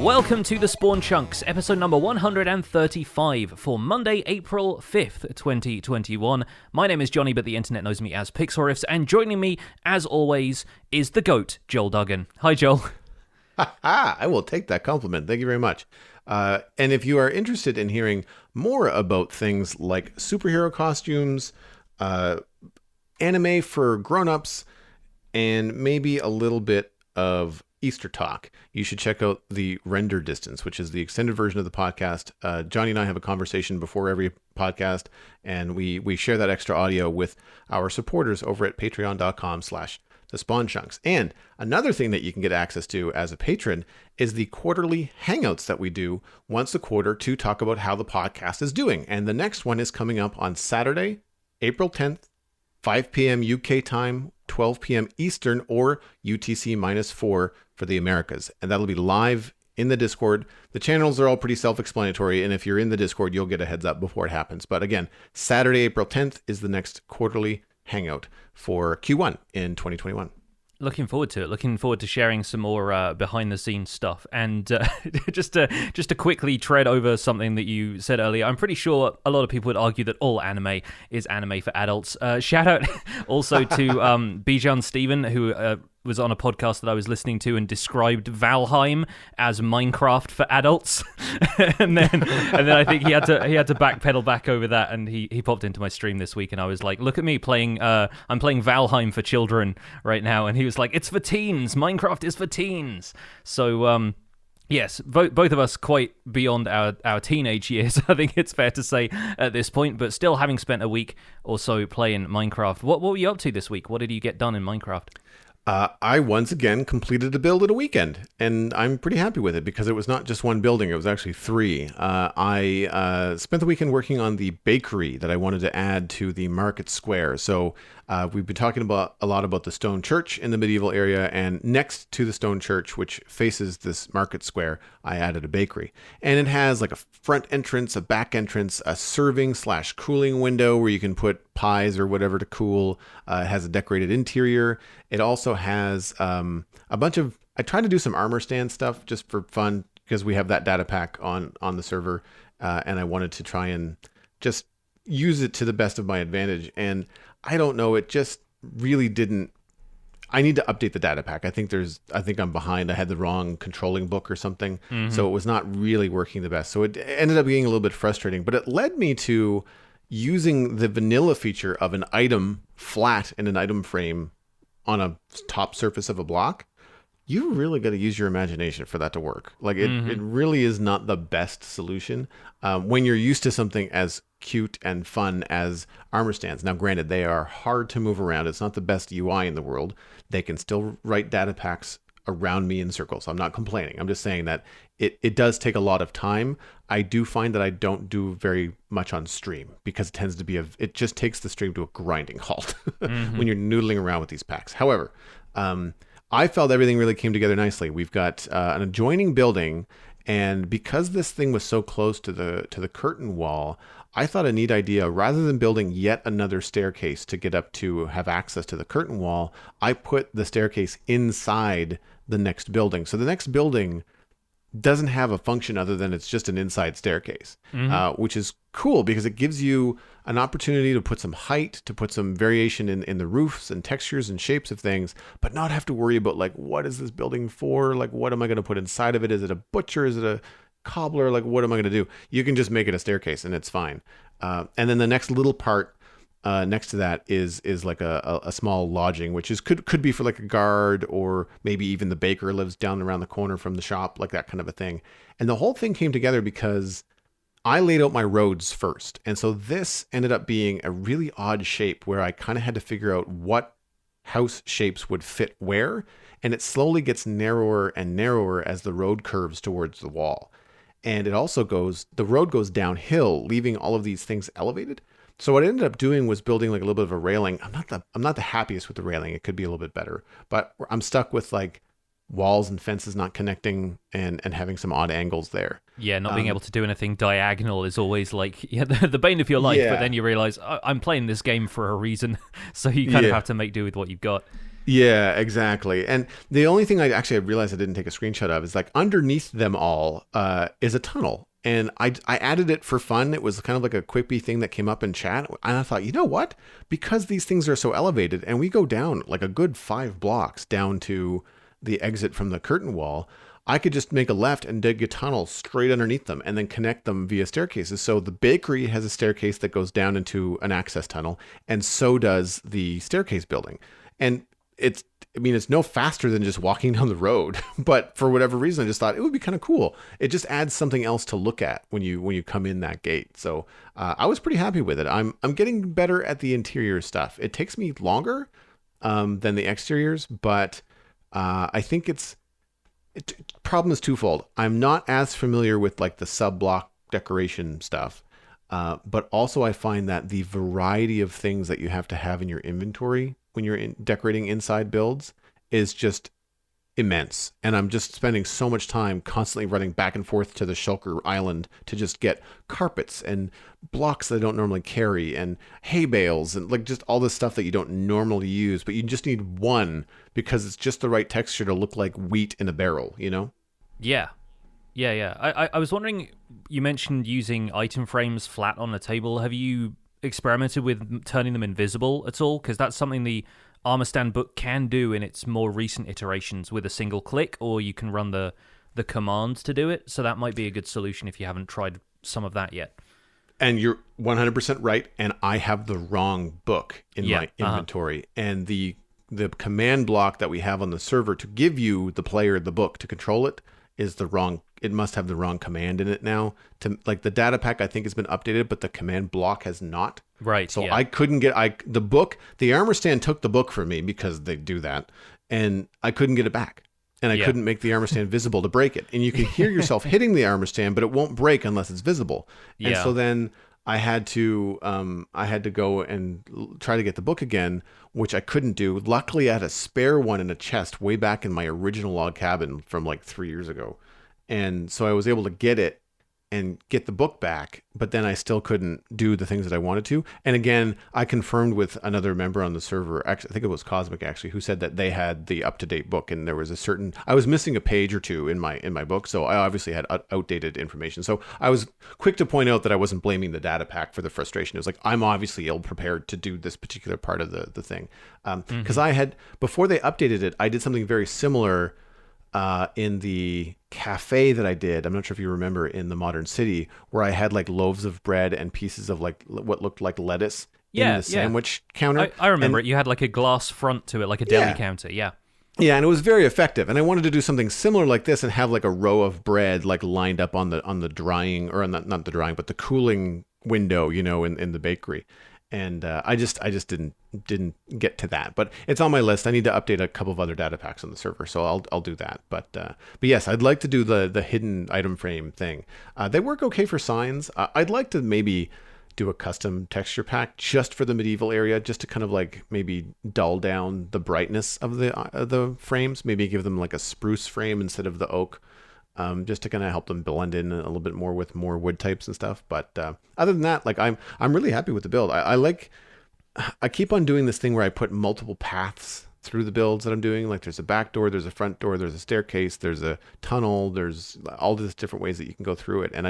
Welcome to the Spawn Chunks, episode number 135 for Monday, April 5th, 2021. My name is Jonny, but the internet knows me as Pixelriffs, and joining me, as always, is the GOAT, Joel Duggan. Hi, Joel. I will take that compliment. Thank you very much. And if you are interested in hearing more about things like superhero costumes, anime for grown-ups, and maybe a little bit of Easter talk, you should check out the Render Distance, which is the extended version of the podcast. Jonny and I have a conversation before every podcast, and we share that extra audio with our supporters over at patreon.com/the Spawn Chunks. And another thing that you can get access to as a patron is the quarterly hangouts that we do once a quarter to talk about how the podcast is doing. And the next one is coming up on Saturday, April 10th, 5 p.m. UK time, 12 p.m. Eastern, or UTC -4 for the Americas. And that'll be live in the Discord. The channels are all pretty self-explanatory, and if you're in the Discord, you'll get a heads up before it happens. But again, Saturday, April 10th is the next quarterly hangout for Q1 in 2021. Looking forward to it. Looking forward to sharing some more behind-the-scenes stuff. And just to quickly tread over something that you said earlier, I'm pretty sure a lot of people would argue that all anime is anime for adults. Shout out also to Bijan Steven, who was on a podcast that I was listening to and described Valheim as Minecraft for adults. and then I think he had to backpedal back over that, and he popped into my stream this week, and I was like, look at me playing I'm playing Valheim for children right now, and he was like, it's for teens, Minecraft is for teens. So yes, both of us quite beyond our teenage years, I think it's fair to say at this point, but still having spent a week or so playing Minecraft. What were you up to this week? What did you get done in Minecraft? I once again completed a build at a weekend, and I'm pretty happy with it because it was not just one building, it was actually three. I spent the weekend working on the bakery that I wanted to add to the market square. So we've been talking a lot about the stone church in the medieval area, and next to the stone church, which faces this market square, I added a bakery. And it has like a front entrance, a back entrance, a serving/cooling window where you can put pies or whatever to cool. It has a decorated interior. It also has a bunch of, I tried to do some armor stand stuff just for fun because we have that data pack on the server, and I wanted to try and just use it to the best of my advantage. And I don't know, it just really didn't. I need to update the data pack. I think I'm behind. I had the wrong controlling book or something. Mm-hmm. So it was not really working the best. So it ended up being a little bit frustrating, but it led me to using the vanilla feature of an item flat in an item frame on a top surface of a block. You really got to use your imagination for that to work. Like it really is not the best solution when you're used to something as cute and fun as armor stands. Now, granted, they are hard to move around. It's not the best UI in the world. They can still write data packs around me in circles. I'm not complaining. I'm just saying that it does take a lot of time. I do find that I don't do very much on stream because it tends to be it just takes the stream to a grinding halt when you're noodling around with these packs. However, I felt everything really came together nicely. We've got an adjoining building, and because this thing was so close to the curtain wall, I thought a neat idea, rather than building yet another staircase to get up to have access to the curtain wall, I put the staircase inside the next building. So the next building doesn't have a function other than it's just an inside staircase, which is cool because it gives you an opportunity to put some height, to put some variation in the roofs and textures and shapes of things, but not have to worry about like, what is this building for? Like, what am I going to put inside of it? Is it a butcher? Is it a cobbler? Like, what am I going to do? You can just make it a staircase and it's fine. And then the next little part next to that is like a small lodging, which is could be for like a guard, or maybe even the baker lives down around the corner from the shop, like that kind of a thing. And the whole thing came together because I laid out my roads first. And so this ended up being a really odd shape where I kind of had to figure out what house shapes would fit where. And it slowly gets narrower and narrower as the road curves towards the wall. And it also the road goes downhill, leaving all of these things elevated. So what I ended up doing was building like a little bit of a railing. I'm not the happiest with the railing. It could be a little bit better, but I'm stuck with like walls and fences not connecting and having some odd angles there. Yeah, not being able to do anything diagonal is always like the bane of your life, but then you realize I'm playing this game for a reason, so you kind of have to make do with what you've got. Yeah, exactly. And the only thing I realized I didn't take a screenshot of is like underneath them all is a tunnel. And I added it for fun. It was kind of like a quippy thing that came up in chat. And I thought, you know what? Because these things are so elevated and we go down like a good 5 blocks down to the exit from the curtain wall, I could just make a left and dig a tunnel straight underneath them and then connect them via staircases. So the bakery has a staircase that goes down into an access tunnel, and so does the staircase building. And it's it's no faster than just walking down the road, but for whatever reason I just thought it would be kind of cool. It just adds something else to look at when you come in that gate. So I was pretty happy with it. I'm getting better at the interior stuff. It takes me longer than the exteriors, but I think problem is twofold. I'm not as familiar with like the sub block decoration stuff. But also I find that the variety of things that you have to have in your inventory when you're decorating inside builds is just immense. And I'm just spending so much time constantly running back and forth to the Shulker Island to just get carpets and blocks that I don't normally carry and hay bales and like just all this stuff that you don't normally use, but you just need one because it's just the right texture to look like wheat in a barrel, you know? Yeah. Yeah. I was wondering, you mentioned using item frames flat on a table. Have you experimented with turning them invisible at all? Because that's something the Armor Stand book can do in its more recent iterations with a single click, or you can run the command to do it. So that might be a good solution if you haven't tried some of that yet. And you're 100% right. And I have the wrong book in my inventory. And the command block that we have on the server to give you, the player, the book to control it is the wrong. It must have the wrong command in it now. To like the data pack, I think has been updated, but the command block has not. Right. So I couldn't get the book. The Armor Stand took the book from me because they do that, and I couldn't get it back. And I couldn't make the Armor Stand visible to break it. And you can hear yourself hitting the Armor Stand, but it won't break unless it's visible. And so then I had to go and try to get the book again, which I couldn't do. Luckily, I had a spare one in a chest way back in my original log cabin from like 3 years ago. And so I was able to get it and get the book back, but then I still couldn't do the things that I wanted to. And again, I confirmed with another member on the server, actually, I think it was Cosmic actually, who said that they had the up-to-date book, and there was I was missing a page or two in my book, so I obviously had outdated information. So I was quick to point out that I wasn't blaming the data pack for the frustration. It was like, I'm obviously ill-prepared to do this particular part of the thing. Because I had, before they updated it, I did something very similar in the cafe that I did. I'm not sure if you remember, in the Modern City, where I had like loaves of bread and pieces of like what looked like lettuce in the sandwich counter. I remember it. You had like a glass front to it, like a deli counter. Yeah. Yeah, and it was very effective. And I wanted to do something similar like this and have like a row of bread like lined up on the drying, or not the drying, but the cooling window, you know, in the bakery. And I just didn't get to that, but it's on my list. I need to update a couple of other data packs on the server, so I'll do that. But yes, I'd like to do the hidden item frame thing. They work okay for signs. I'd like to maybe do a custom texture pack just for the medieval area, just to kind of like maybe dull down the brightness of the frames. Maybe give them like a spruce frame instead of the oak. Just to kind of help them blend in a little bit more with more wood types and stuff. But other than that, like I'm really happy with the build. I keep on doing this thing where I put multiple paths through the builds that I'm doing. Like there's a back door, there's a front door, there's a staircase, there's a tunnel, there's all these different ways that you can go through it. And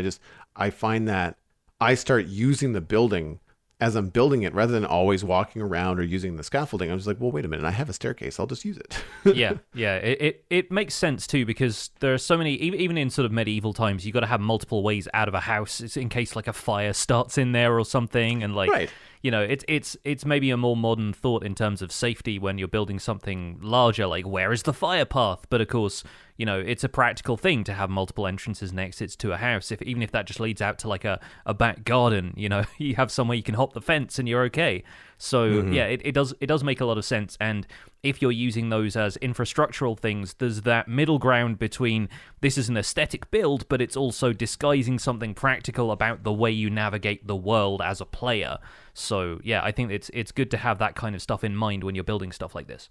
I find that I start using the building as I'm building it, rather than always walking around or using the scaffolding. I was like, well, wait a minute, I have a staircase, I'll just use it. Yeah. It makes sense too, because there are so many, even in sort of medieval times, you got to have multiple ways out of a house. It's in case like a fire starts in there or something, and like, right. You know, it's maybe a more modern thought in terms of safety when you're building something larger, like where is the fire path? But of course, you know, it's a practical thing to have multiple entrances and exits to a house. Even if that just leads out to like a back garden, you know, you have somewhere you can hop the fence and you're okay. So yeah, it does make a lot of sense. And if you're using those as infrastructural things, there's that middle ground between this is an aesthetic build, but it's also disguising something practical about the way you navigate the world as a player. So yeah, I think it's good to have that kind of stuff in mind when you're building stuff like this.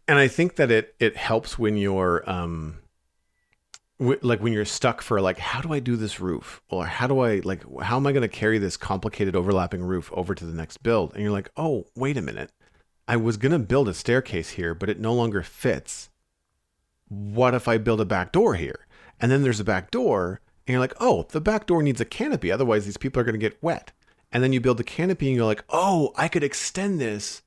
And I think that it helps when you're like when you're stuck for like, how do I do this roof? Or how am I going to carry this complicated overlapping roof over to the next build? And you're like, oh, wait a minute. I was going to build a staircase here, but it no longer fits. What if I build a back door here? And then there's a back door, and you're like, oh, the back door needs a canopy. Otherwise, these people are going to get wet. And then you build the canopy, and you're like, oh, I could extend this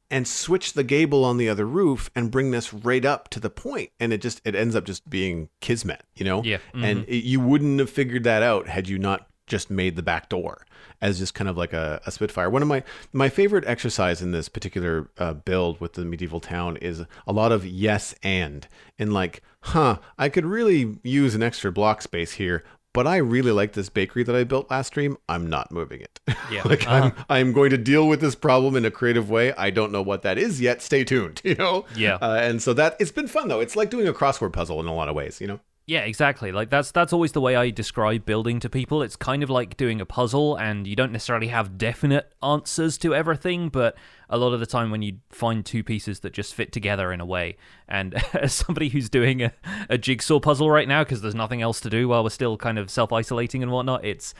and switch the gable on the other roof and bring this right up to the point. And it ends up just being kismet, you know? Yeah. Mm-hmm. And you wouldn't have figured that out had you not just made the back door as just kind of like a Spitfire. One of my favorite exercise in this particular build with the medieval town is a lot of yes and like, I could really use an extra block space here, but I really like this bakery that I built last stream. I'm not moving it. Yeah. Like I'm going to deal with this problem in a creative way. I don't know what that is yet. Stay tuned, you know? Yeah. And so it's been fun though. It's like doing a crossword puzzle in a lot of ways, you know? Yeah, exactly. Like that's always the way I describe building to people. It's kind of like doing a puzzle, and you don't necessarily have definite answers to everything, but a lot of the time when you find two pieces that just fit together in a way. And as somebody who's doing a jigsaw puzzle right now, because there's nothing else to do while we're still kind of self-isolating and whatnot, it's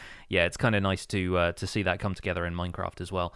kind of nice to see that come together in Minecraft as well.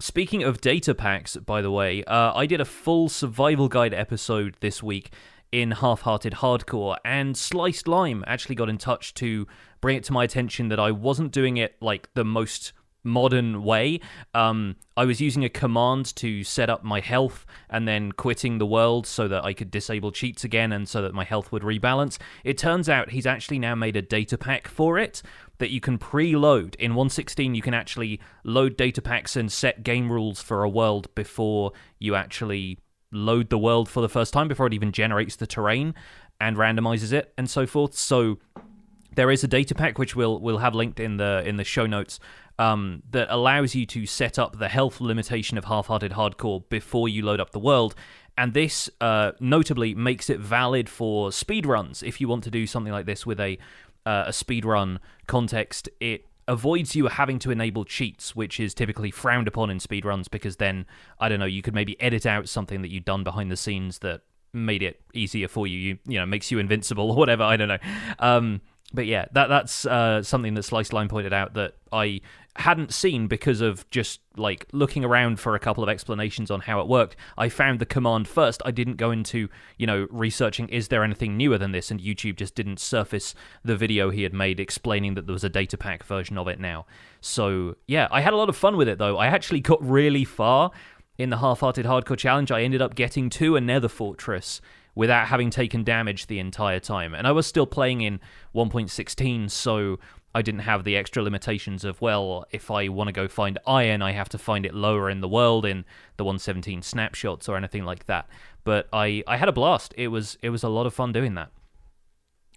Speaking of data packs, by the way, I did a full survival guide episode this week in Halfhearted Hardcore, and Sliced Lime actually got in touch to bring it to my attention that I wasn't doing it like the most modern way. I was using a command to set up my health and then quitting the world so that I could disable cheats again and so that my health would rebalance. It turns out he's actually now made a data pack for it that you can preload. In 1.16 you can actually load data packs and set game rules for a world before you actually load the world for the first time, before it even generates the terrain and randomizes it and so forth. So there is a data pack which we'll have linked in the show notes that allows you to set up the health limitation of Half-Hearted Hardcore before you load up the world. And this notably makes it valid for speedruns. If you want to do something like this with a speedrun context, it avoids you having to enable cheats, which is typically frowned upon in speedruns, because then, I don't know, you could maybe edit out something that you'd done behind the scenes that made it easier for you, you know, makes you invincible or whatever, I don't know. But yeah, that's something that Sliced Line pointed out that I hadn't seen because of just like looking around for a couple of explanations on how it worked. I found the command first. I didn't go into, you know, researching, is there anything newer than this? And YouTube just didn't surface the video he had made explaining that there was a data pack version of it now. So yeah, I had a lot of fun with it though. I actually got really far in the Half-Hearted Hardcore challenge. I ended up getting to a nether fortress without having taken damage the entire time. And I was still playing in 1.16, so I didn't have the extra limitations of, well, if I want to go find iron, I have to find it lower in the world in the 1.17 snapshots or anything like that. But I had a blast. It was a lot of fun doing that.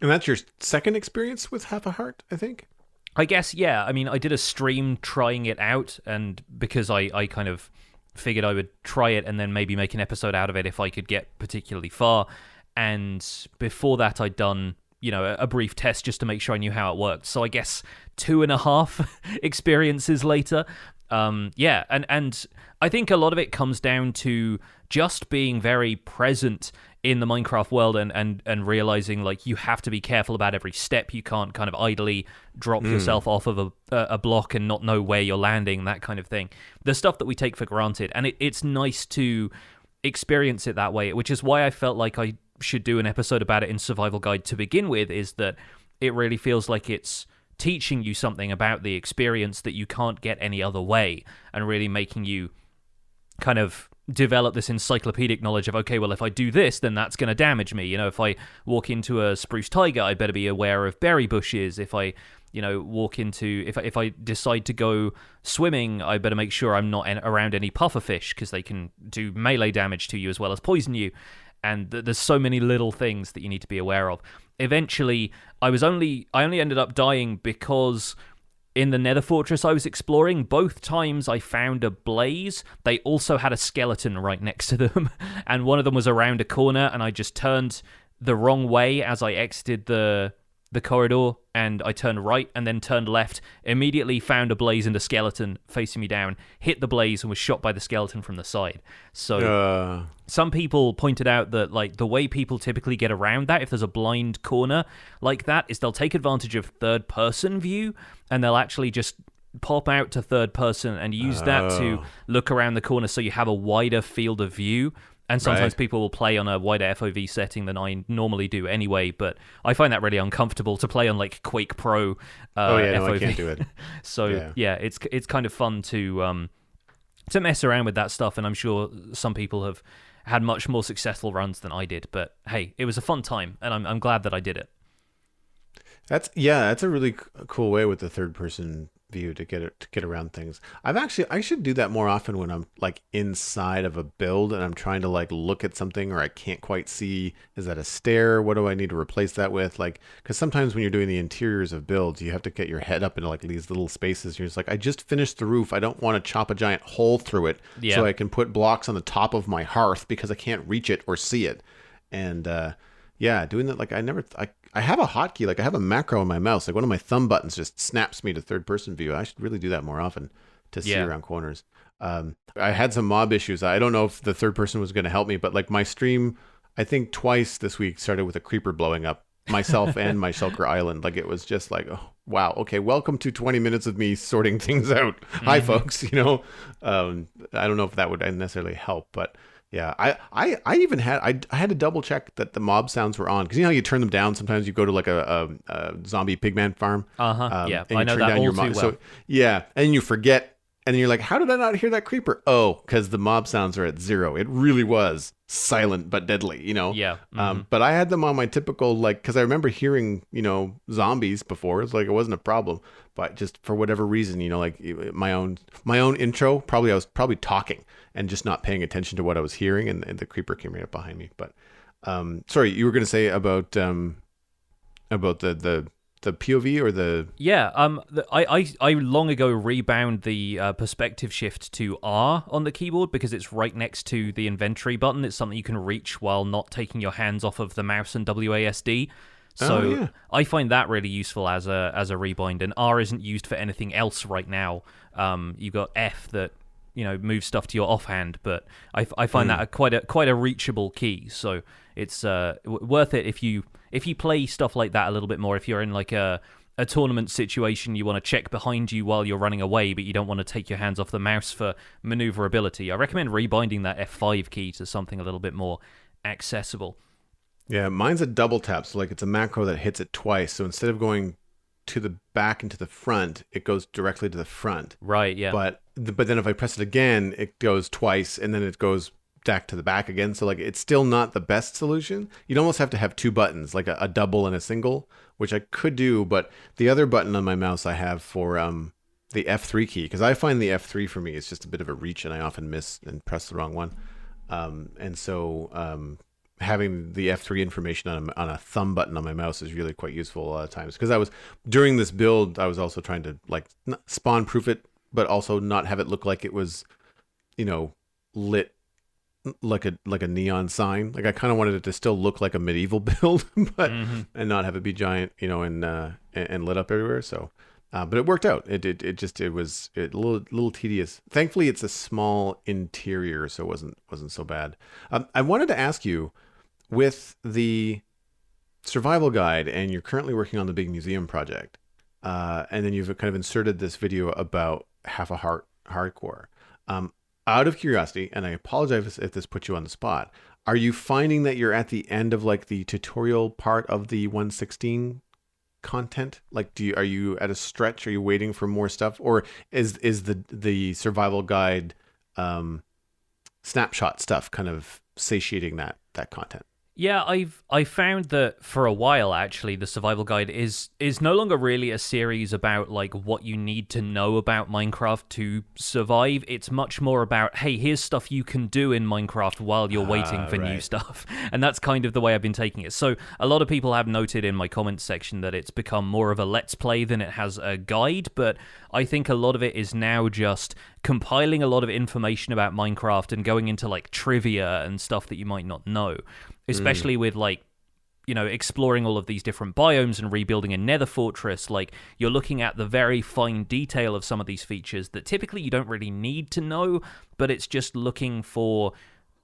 And that's your second experience with Half a Heart, I think? I guess, yeah. I mean, I did a stream trying it out, and because I kind of figured I would try it and then maybe make an episode out of it if I could get particularly far. And before that, I'd done, you know, a brief test just to make sure I knew how it worked. So I guess 2.5 experiences later. Yeah, and I think a lot of it comes down to just being very present in the Minecraft world and realizing, like, you have to be careful about every step. You can't kind of idly drop yourself off of a block and not know where you're landing, that kind of thing. The stuff that we take for granted. And it's nice to experience it that way, which is why I felt like I should do an episode about it in Survival Guide to begin with, is that it really feels like it's teaching you something about the experience that you can't get any other way, and really making you kind of develop this encyclopedic knowledge of, okay, well, if I do this, then that's going to damage me. You know, if I walk into a spruce taiga, I better be aware of berry bushes. If I, you know, if I decide to go swimming, I better make sure I'm not around any pufferfish, because they can do melee damage to you as well as poison you. And there's so many little things that you need to be aware of. Eventually, I only ended up dying because in the nether fortress I was exploring, both times I found a blaze, they also had a skeleton right next to them. And one of them was around a corner, and I just turned the wrong way as I exited the corridor, and I turned right and then turned left, immediately found a blaze and a skeleton facing me down, hit the blaze and was shot by the skeleton from the side. So some people pointed out that, like, the way people typically get around that, if there's a blind corner like that, is they'll take advantage of third-person view, and they'll actually just pop out to third person and use that to look around the corner so you have a wider field of view. And sometimes people will play on a wider FOV setting than I normally do anyway, but I find that really uncomfortable to play on like Quake Pro FOV. No, I can't do it. So it's kind of fun to mess around with that stuff, and I'm sure some people have had much more successful runs than I did. But hey, it was a fun time, and I'm glad that I did it. That's a really cool way with the third person view to get around things. I should do that more often when I'm like inside of a build and I'm trying to like look at something, or I can't quite see, is that a stair? What do I need to replace that with? Like, because sometimes when you're doing the interiors of builds, you have to get your head up into like these little spaces. You're just like, I just finished the roof. I don't want to chop a giant hole through it so I can put blocks on the top of my hearth because I can't reach it or see it. And doing that, like I have a hotkey, like I have a macro on my mouse, like one of my thumb buttons just snaps me to third person view. I should really do that more often to see around corners. I had some mob issues. I don't know if the third person was going to help me, but like my stream, I think twice this week started with a creeper blowing up myself and my shulker island. Like it was just like, oh, wow, okay, welcome to 20 minutes of me sorting things out. Hi folks, I don't know if that would necessarily help, but yeah, I even had I had to double check that the mob sounds were on, because you know how you turn them down. Sometimes you go to like a zombie pigman farm. Yeah, and I you know turn that down all your too well. So yeah, and you forget, and then you're like, how did I not hear that creeper? Oh, because the mob sounds are at 0. It really was silent but deadly. Yeah. But I had them on my typical, like, because I remember hearing zombies before. It's like it wasn't a problem, but just for whatever reason, like my own intro, I was probably talking and just not paying attention to what I was hearing, and the creeper came right up behind me. But sorry, you were going to say about the POV or the... Yeah, I long ago rebound the perspective shift to R on the keyboard because it's right next to the inventory button. It's something you can reach while not taking your hands off of the mouse and WASD. So I find that really useful as a rebind, and R isn't used for anything else right now. You've got F that moves stuff to your offhand, but I find that quite a reachable key. So it's worth it if you play stuff like that a little bit more. If you're in like a tournament situation, you want to check behind you while you're running away, but you don't want to take your hands off the mouse for maneuverability. I recommend rebinding that F5 key to something a little bit more accessible. Yeah, mine's a double tap, so like it's a macro that hits it twice. So instead of going to the back and to the front, it goes directly to the front. Right, yeah. But then if I press it again, it goes twice, and then it goes back to the back again. So like it's still not the best solution. You'd almost have to have two buttons, like a double and a single, which I could do. But the other button on my mouse I have for the F3 key, because I find the F3 for me is just a bit of a reach, and I often miss and press the wrong one. And so having the F3 information on a thumb button on my mouse is really quite useful at times. Because during this build, I was also trying to like spawn proof it, but also not have it look like it was, lit like a neon sign. Like I kind of wanted it to still look like a medieval build, but and not have it be giant, and lit up everywhere. So, but it worked out. It was a little tedious. Thankfully, it's a small interior, so it wasn't so bad. I wanted to ask you, with the survival guide, and you're currently working on the big museum project, and then you've kind of inserted this video about Half a Heart Hardcore. Out of curiosity, and I apologize if this puts you on the spot, are you finding that you're at the end of like the tutorial part of the 116 content? Like, are you at a stretch? Are you waiting for more stuff, or is the survival guide snapshot stuff kind of satiating that content? Yeah, I found that for a while, actually, the survival guide is no longer really a series about like what you need to know about Minecraft to survive. It's much more about, hey, here's stuff you can do in Minecraft while you're waiting for new stuff. And that's kind of the way I've been taking it. So a lot of people have noted in my comments section that it's become more of a let's play than it has a guide, but I think a lot of it is now just compiling a lot of information about Minecraft and going into like trivia and stuff that you might not know. Especially with like, exploring all of these different biomes and rebuilding a nether fortress, like you're looking at the very fine detail of some of these features that typically you don't really need to know, but it's just looking for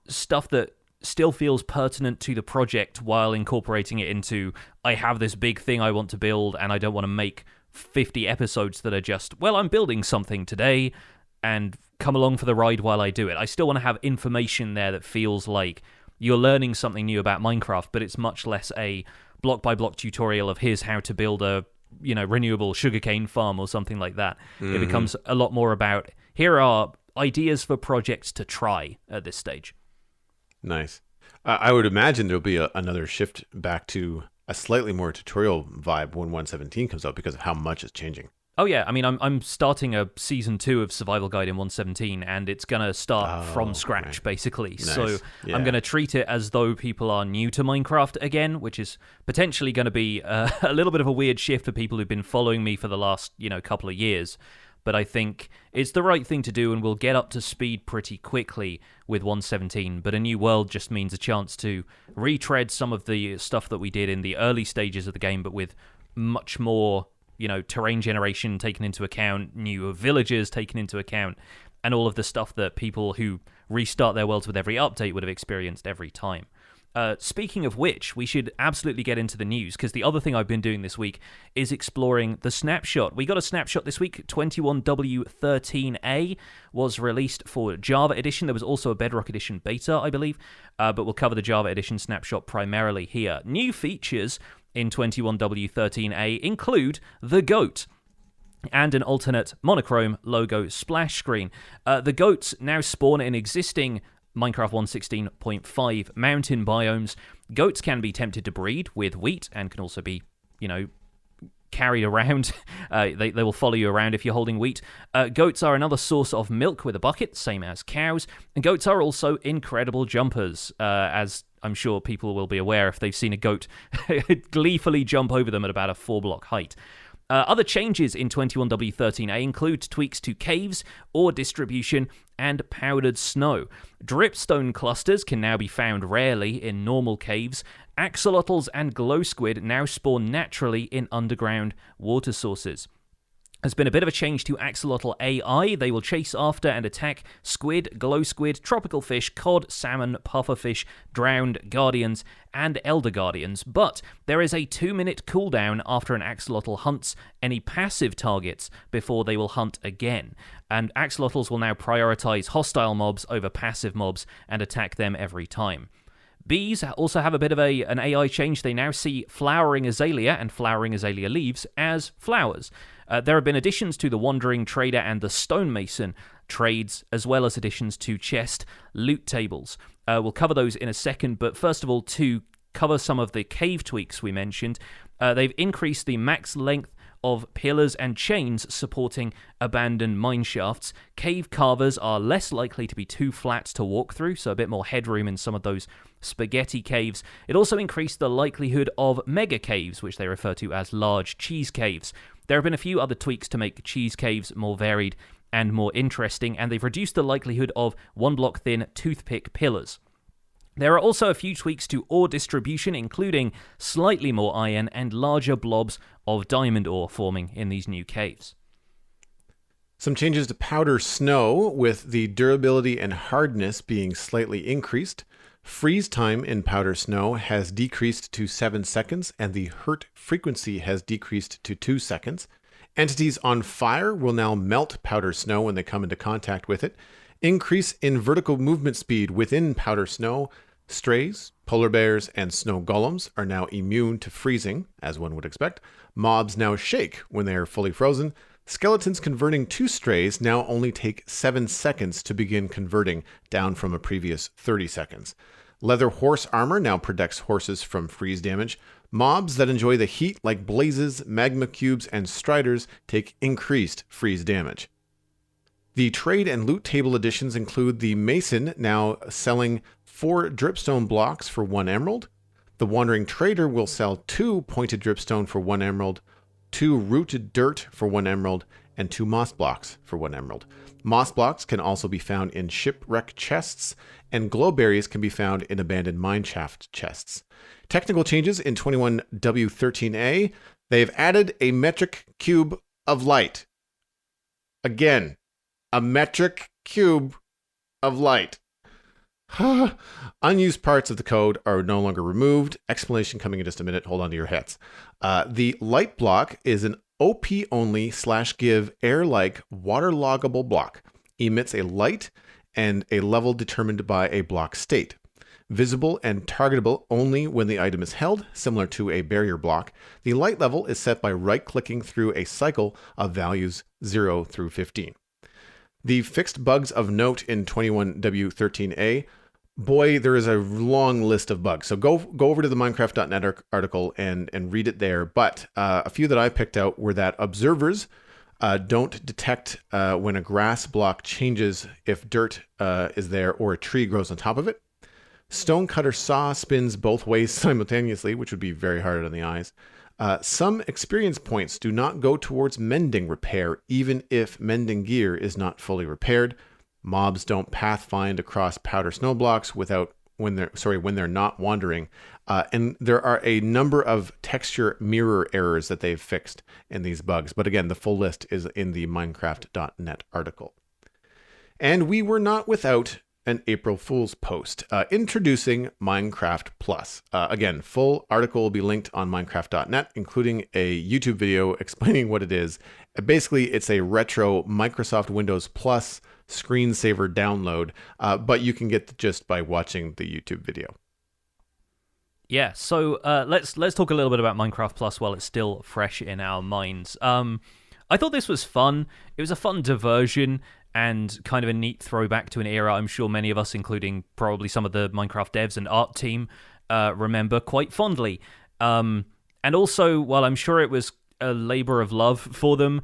stuff that still feels pertinent to the project while incorporating it into, I have this big thing I want to build and I don't want to make 50 episodes that are just, well, I'm building something today, and come along for the ride while I do it. I still want to have information there that feels like you're learning something new about Minecraft, but it's much less a block-by-block tutorial of here's how to build a renewable sugarcane farm or something like that. It becomes a lot more about, here are ideas for projects to try at this stage. Nice. I would imagine there'll be another shift back to a slightly more tutorial vibe when 1.17 comes out because of how much is changing. Oh yeah, I mean, I'm starting a season 2 of Survival Guide in 1.17, and it's gonna start from scratch, basically. Nice. So yeah. I'm gonna treat it as though people are new to Minecraft again, which is potentially gonna be a little bit of a weird shift for people who've been following me for the last couple of years. But I think it's the right thing to do, and we'll get up to speed pretty quickly with 1.17. But a new world just means a chance to retread some of the stuff that we did in the early stages of the game, but with much more terrain generation taken into account, new villagers taken into account, and all of the stuff that people who restart their worlds with every update would have experienced every time. Speaking of which, we should absolutely get into the news, because the other thing I've been doing this week is exploring the snapshot. We got a snapshot this week. 21W13A was released for Java Edition. There was also a Bedrock Edition beta, I believe, but we'll cover the Java Edition snapshot primarily here. New features in 21W13A include the goat and an alternate monochrome logo splash screen. The goats now spawn in existing Minecraft 1.16.5 mountain biomes. Goats can be tempted to breed with wheat and can also be, carried around. They will follow you around if you're holding wheat. Goats are another source of milk with a bucket, same as cows. And goats are also incredible jumpers, as I'm sure people will be aware if they've seen a goat gleefully jump over them at about a 4-block height. Other changes in 21W13A include tweaks to caves, ore distribution, and powdered snow. Dripstone clusters can now be found rarely in normal caves. Axolotls and glow squid now spawn naturally in underground water sources. There's been a bit of a change to axolotl AI. They will chase after and attack squid, glow squid, tropical fish, cod, salmon, pufferfish, drowned guardians, and elder guardians. But there is a 2-minute cooldown after an axolotl hunts any passive targets before they will hunt again. And axolotls will now prioritize hostile mobs over passive mobs and attack them every time. Bees also have a bit of an AI change. They now see flowering azalea and flowering azalea leaves as flowers. There have been additions to the Wandering Trader and the Stonemason trades, as well as additions to chest loot tables. We'll cover those in a second, but first of all, to cover some of the cave tweaks we mentioned, they've increased the max length of pillars and chains supporting abandoned mine shafts. Cave carvers are less likely to be too flat to walk through, so a bit more headroom in some of those spaghetti caves. It also increased the likelihood of mega caves, which they refer to as large cheese caves. There have been a few other tweaks to make cheese caves more varied and more interesting, and they've reduced the likelihood of 1-block thin toothpick pillars. There are also a few tweaks to ore distribution, including slightly more iron and larger blobs of diamond ore forming in these new caves. Some changes to powder snow, with the durability and hardness being slightly increased. Freeze time in powder snow has decreased to 7 seconds, and the hurt frequency has decreased to 2 seconds. Entities on fire will now melt powder snow when they come into contact with it. Increase in vertical movement speed within powder snow. Strays, polar bears, and snow golems are now immune to freezing, as one would expect. Mobs now shake when they are fully frozen. Skeletons converting to strays now only take 7 seconds to begin converting, down from a previous 30 seconds. Leather horse armor now protects horses from freeze damage. Mobs that enjoy the heat, like blazes, magma cubes, and striders, take increased freeze damage. The trade and loot table additions include the Mason now selling 4 dripstone blocks for 1 emerald. The Wandering Trader will sell 2 pointed dripstone for 1 emerald, 2 rooted dirt for 1 emerald, and 2 moss blocks for 1 emerald. Moss blocks can also be found in shipwreck chests, and glowberries can be found in abandoned mineshaft chests. Technical changes in 21W13A. They've added a metric cube of light. Again, a metric cube of light. Unused parts of the code are no longer removed. Explanation coming in just a minute. Hold on to your hats. The light block is an OP only /give air-like waterloggable block. Emits a light and a level determined by a block state. Visible and targetable only when the item is held, similar to a barrier block. The light level is set by right-clicking through a cycle of values 0 through 15. The fixed bugs of note in 21W13A. Boy, there is a long list of bugs. So go over to the Minecraft.net article and read it there. But a few that I picked out were that observers don't detect when a grass block changes if dirt is there or a tree grows on top of it. Stonecutter saw spins both ways simultaneously, which would be very hard on the eyes. Some experience points do not go towards mending repair, even if mending gear is not fully repaired. Mobs don't pathfind across powder snow blocks when they're not wandering. And there are a number of texture mirror errors that they've fixed in these bugs. But again, the full list is in the Minecraft.net article. And we were not without an April Fool's post introducing Minecraft Plus. Again, full article will be linked on Minecraft.net, including a YouTube video explaining what it is. Basically, it's a retro Microsoft Windows Plus screensaver download, but you can get the gist by watching the YouTube video. Yeah, so let's talk a little bit about Minecraft Plus while it's still fresh in our minds. I thought this was fun. It was a fun diversion and kind of a neat throwback to an era I'm sure many of us, including probably some of the Minecraft devs and art team, remember quite fondly. And also, while I'm sure it was a labor of love for them,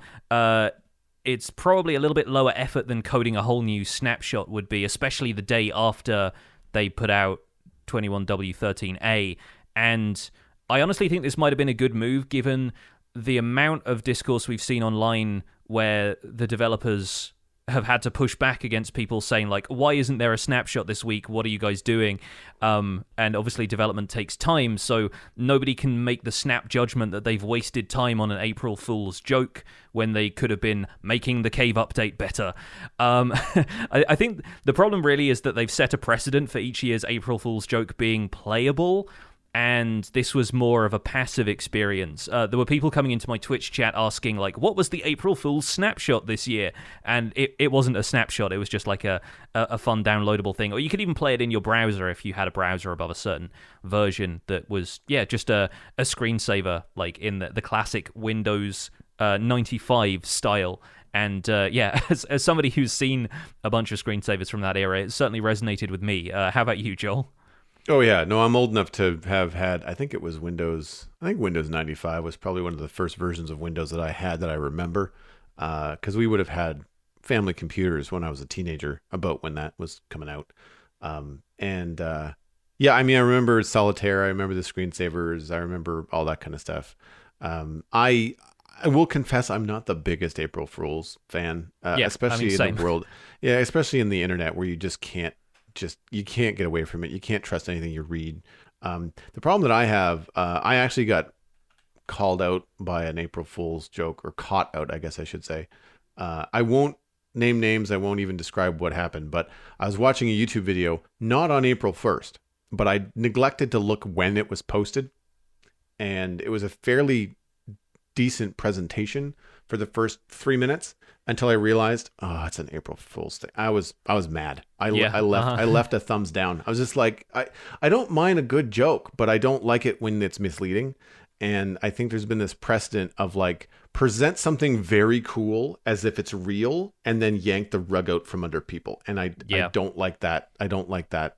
it's probably a little bit lower effort than coding a whole new snapshot would be, especially the day after they put out 21W13A. And I honestly think this might have been a good move given the amount of discourse we've seen online where the developers have had to push back against people saying, like, why isn't there a snapshot this week? What are you guys doing? And obviously development takes time, so nobody can make the snap judgment that they've wasted time on an April Fool's joke when they could have been making the cave update better. I think the problem really is that they've set a precedent for each year's April Fool's joke being playable, and this was more of a passive experience. There were people coming into my Twitch chat asking, like, what was the April Fool's snapshot this year? And it wasn't a snapshot. It was just like a fun downloadable thing. Or you could even play it in your browser if you had a browser above a certain version that was, just a screensaver, like in the classic Windows 95 style. And as somebody who's seen a bunch of screensavers from that era, it certainly resonated with me. How about you, Joel? Oh, yeah. No, I'm old enough to have had, I think Windows 95 was probably one of the first versions of Windows that I had that I remember, because we would have had family computers when I was a teenager, about when that was coming out. I remember Solitaire, I remember the screensavers, I remember all that kind of stuff. I will confess I'm not the biggest April Fool's fan, especially in the world. Yeah, especially in the internet where you just can't get away from it. You can't trust anything you read. The problem that I have, I actually got called out by an April Fool's joke, or caught out, I guess I should say. I won't name names. I won't even describe what happened, but I was watching a YouTube video, not on April 1st, but I neglected to look when it was posted. And it was a fairly decent presentation for the first 3 minutes until I realized, it's an April Fool's thing. I was mad. I left a thumbs down. I was just like, I don't mind a good joke, but I don't like it when it's misleading. And I think there's been this precedent of, like, present something very cool as if it's real and then yank the rug out from under people. And I don't like that. I don't like that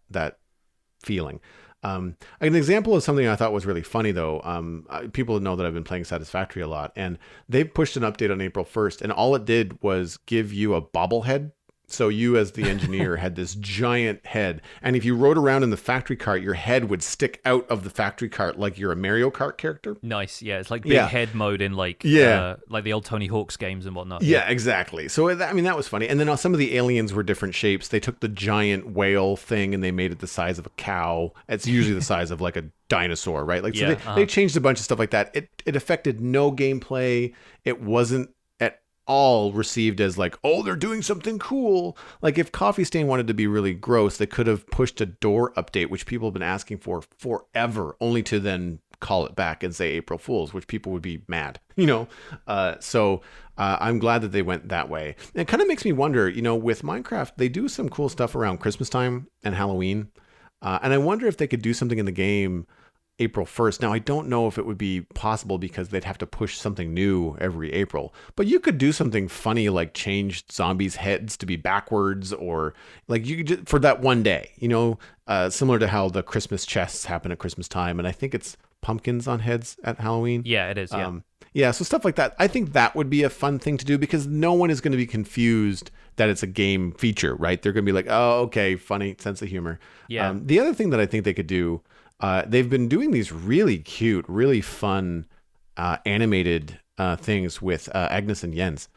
feeling. An example of something I thought was really funny, though, people know that I've been playing Satisfactory a lot, and they pushed an update on April 1st, and all it did was give you a bobblehead. So you, as the engineer, had this giant head, and if you rode around in the factory cart, your head would stick out of the factory cart like you're a Mario Kart character. Nice, yeah. It's like big head mode in like the old Tony Hawk's games and whatnot. Yeah, exactly. So, that was funny. And then some of the aliens were different shapes. They took the giant whale thing and they made it the size of a cow. It's usually the size of like a dinosaur, right? Like, so they changed a bunch of stuff like that. It affected no gameplay. It wasn't all received as like, oh, they're doing something cool. Like, if Coffee Stain wanted to be really gross, they could have pushed a door update, which people have been asking for forever, only to then call it back and say April Fools, which people would be mad, So I'm glad that they went that way. And it kind of makes me wonder, with Minecraft, they do some cool stuff around Christmas time and Halloween. And I wonder if they could do something in the game April 1st. Now, I don't know if it would be possible because they'd have to push something new every April. But you could do something funny like change zombies' heads to be backwards, or like you could just, for that one day, similar to how the Christmas chests happen at Christmas time. And I think it's pumpkins on heads at Halloween. Yeah, it is. Yeah. Yeah, so stuff like that. I think that would be a fun thing to do because no one is going to be confused that it's a game feature, right? They're going to be like, oh, okay, funny, sense of humor. Yeah. The other thing that I think they could do, they've been doing these really cute, really fun animated things with Agnes and Jens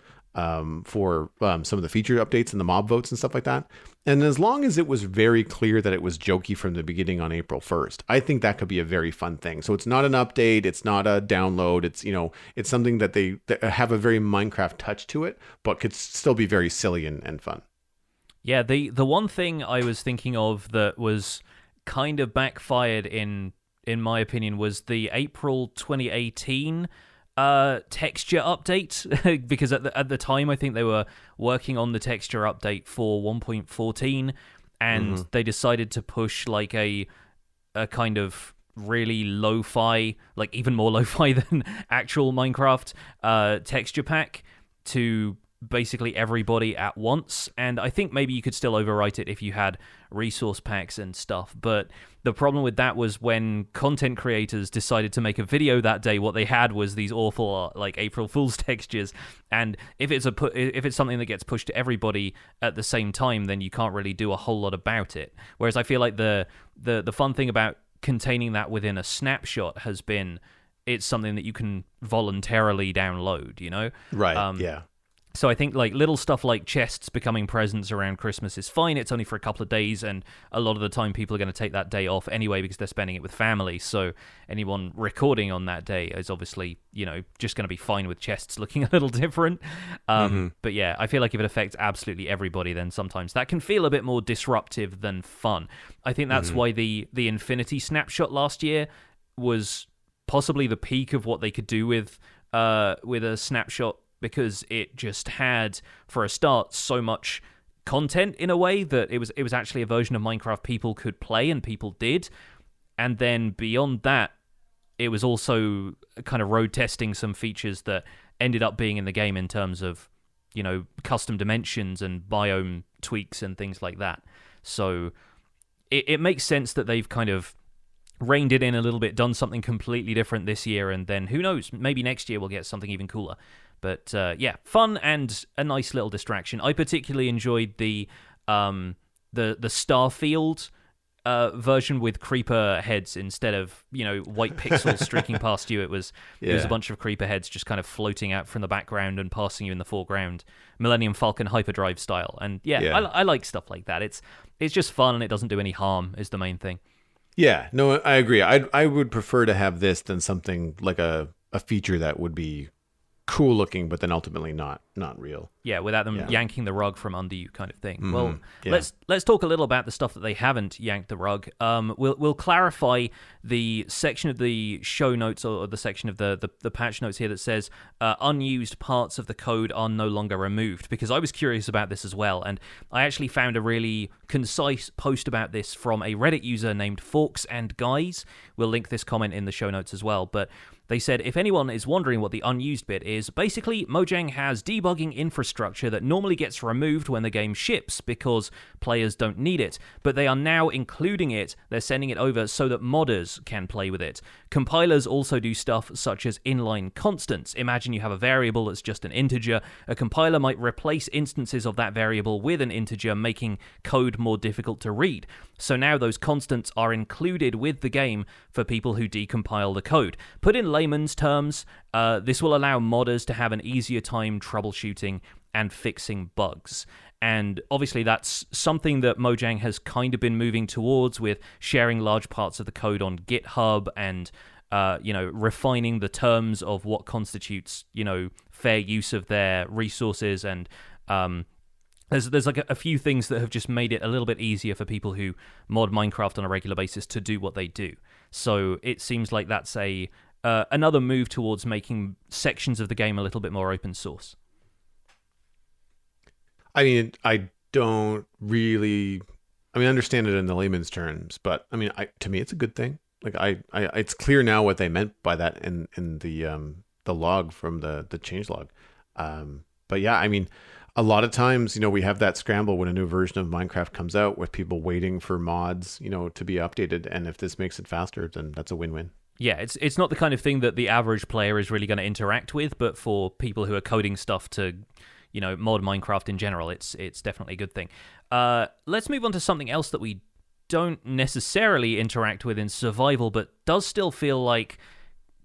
for some of the feature updates and the mob votes and stuff like that. And as long as it was very clear that it was jokey from the beginning on April 1st, I think that could be a very fun thing. So it's not an update, it's not a download, it's something that they have a very Minecraft touch to it, but could still be very silly and fun. Yeah, the one thing I was thinking of that was kind of backfired in my opinion was the April 2018 texture update because at the time I think they were working on the texture update for 1.14 and they decided to push like a kind of really lo-fi, like even more lo-fi than actual Minecraft texture pack to basically everybody at once. And I think maybe you could still overwrite it if you had resource packs and stuff, but the problem with that was when content creators decided to make a video that day, what they had was these awful like April Fool's textures, and if it's something that gets pushed to everybody at the same time, then you can't really do a whole lot about it. Whereas I feel like the fun thing about containing that within a snapshot has been it's something that you can voluntarily download, Right, yeah. So I think like little stuff like chests becoming presents around Christmas is fine. It's only for a couple of days, and a lot of the time people are going to take that day off anyway because they're spending it with family. So anyone recording on that day is obviously, just going to be fine with chests looking a little different. But yeah, I feel like if it affects absolutely everybody, then sometimes that can feel a bit more disruptive than fun. I think that's why the Infinity Snapshot last year was possibly the peak of what they could do with a snapshot, because it just had, for a start, so much content in a way that it was actually a version of Minecraft people could play and people did. And then beyond that, it was also kind of road testing some features that ended up being in the game in terms of, custom dimensions and biome tweaks and things like that. So it makes sense that they've kind of reined it in a little bit, done something completely different this year, and then who knows, maybe next year we'll get something even cooler. But yeah, fun and a nice little distraction. I particularly enjoyed the Starfield version with creeper heads instead of white pixels streaking past you. It was a bunch of creeper heads just kind of floating out from the background and passing you in the foreground, Millennium Falcon hyperdrive style. And I like stuff like that. It's just fun and it doesn't do any harm is the main thing. Yeah, no, I agree. I would prefer to have this than something like a feature that would be cool looking, but then ultimately not real. Yeah, without them yanking the rug from under you, kind of thing. Well, let's talk a little about the stuff that they haven't yanked the rug. We'll clarify the section of the show notes or the section of the patch notes here that says unused parts of the code are no longer removed, because I was curious about this as well, and I actually found a really concise post about this from a Reddit user named Forks and Guys. We'll link this comment in the show notes as well, but they said, if anyone is wondering what the unused bit is, basically Mojang has debugging infrastructure that normally gets removed when the game ships because players don't need it, but they are now including it. They're sending it over so that modders can play with it. Compilers also do stuff such as inline constants. Imagine you have a variable that's just an integer. A compiler might replace instances of that variable with an integer, making code more difficult to read. So now those constants are included with the game for people who decompile the code. Put in layman's terms, this will allow modders to have an easier time troubleshooting and fixing bugs. And obviously that's something that Mojang has kind of been moving towards, with sharing large parts of the code on GitHub and refining the terms of what constitutes fair use of their resources. And there's like a few things that have just made it a little bit easier for people who mod Minecraft on a regular basis to do what they do. So it seems like that's a another move towards making sections of the game a little bit more open source. I mean, I don't really, I mean, understand it in the layman's terms, but I mean, to me, it's a good thing. Like it's clear now what they meant by that in the log from the change log. But yeah, I mean, a lot of times, we have that scramble when a new version of Minecraft comes out with people waiting for mods, to be updated. And if this makes it faster, then that's a win-win. Yeah, it's not the kind of thing that the average player is really going to interact with, but for people who are coding stuff to, mod Minecraft in general, it's definitely a good thing. Let's move on to something else that we don't necessarily interact with in survival, but does still feel like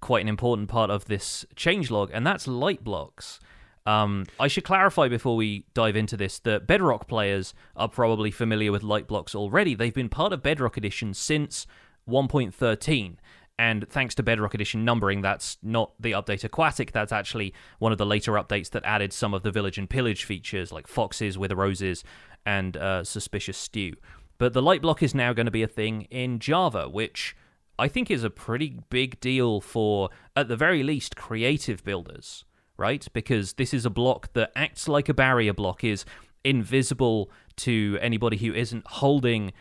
quite an important part of this changelog, and that's light blocks. I should clarify before we dive into this that Bedrock players are probably familiar with light blocks already. They've been part of Bedrock Edition since 1.13. And thanks to Bedrock Edition numbering, that's not the update Aquatic, that's actually one of the later updates that added some of the village and pillage features like foxes, wither roses, and suspicious stew. But the light block is now going to be a thing in Java, which I think is a pretty big deal for, at the very least, creative builders, right? Because this is a block that acts like a barrier block, is invisible to anybody who isn't holding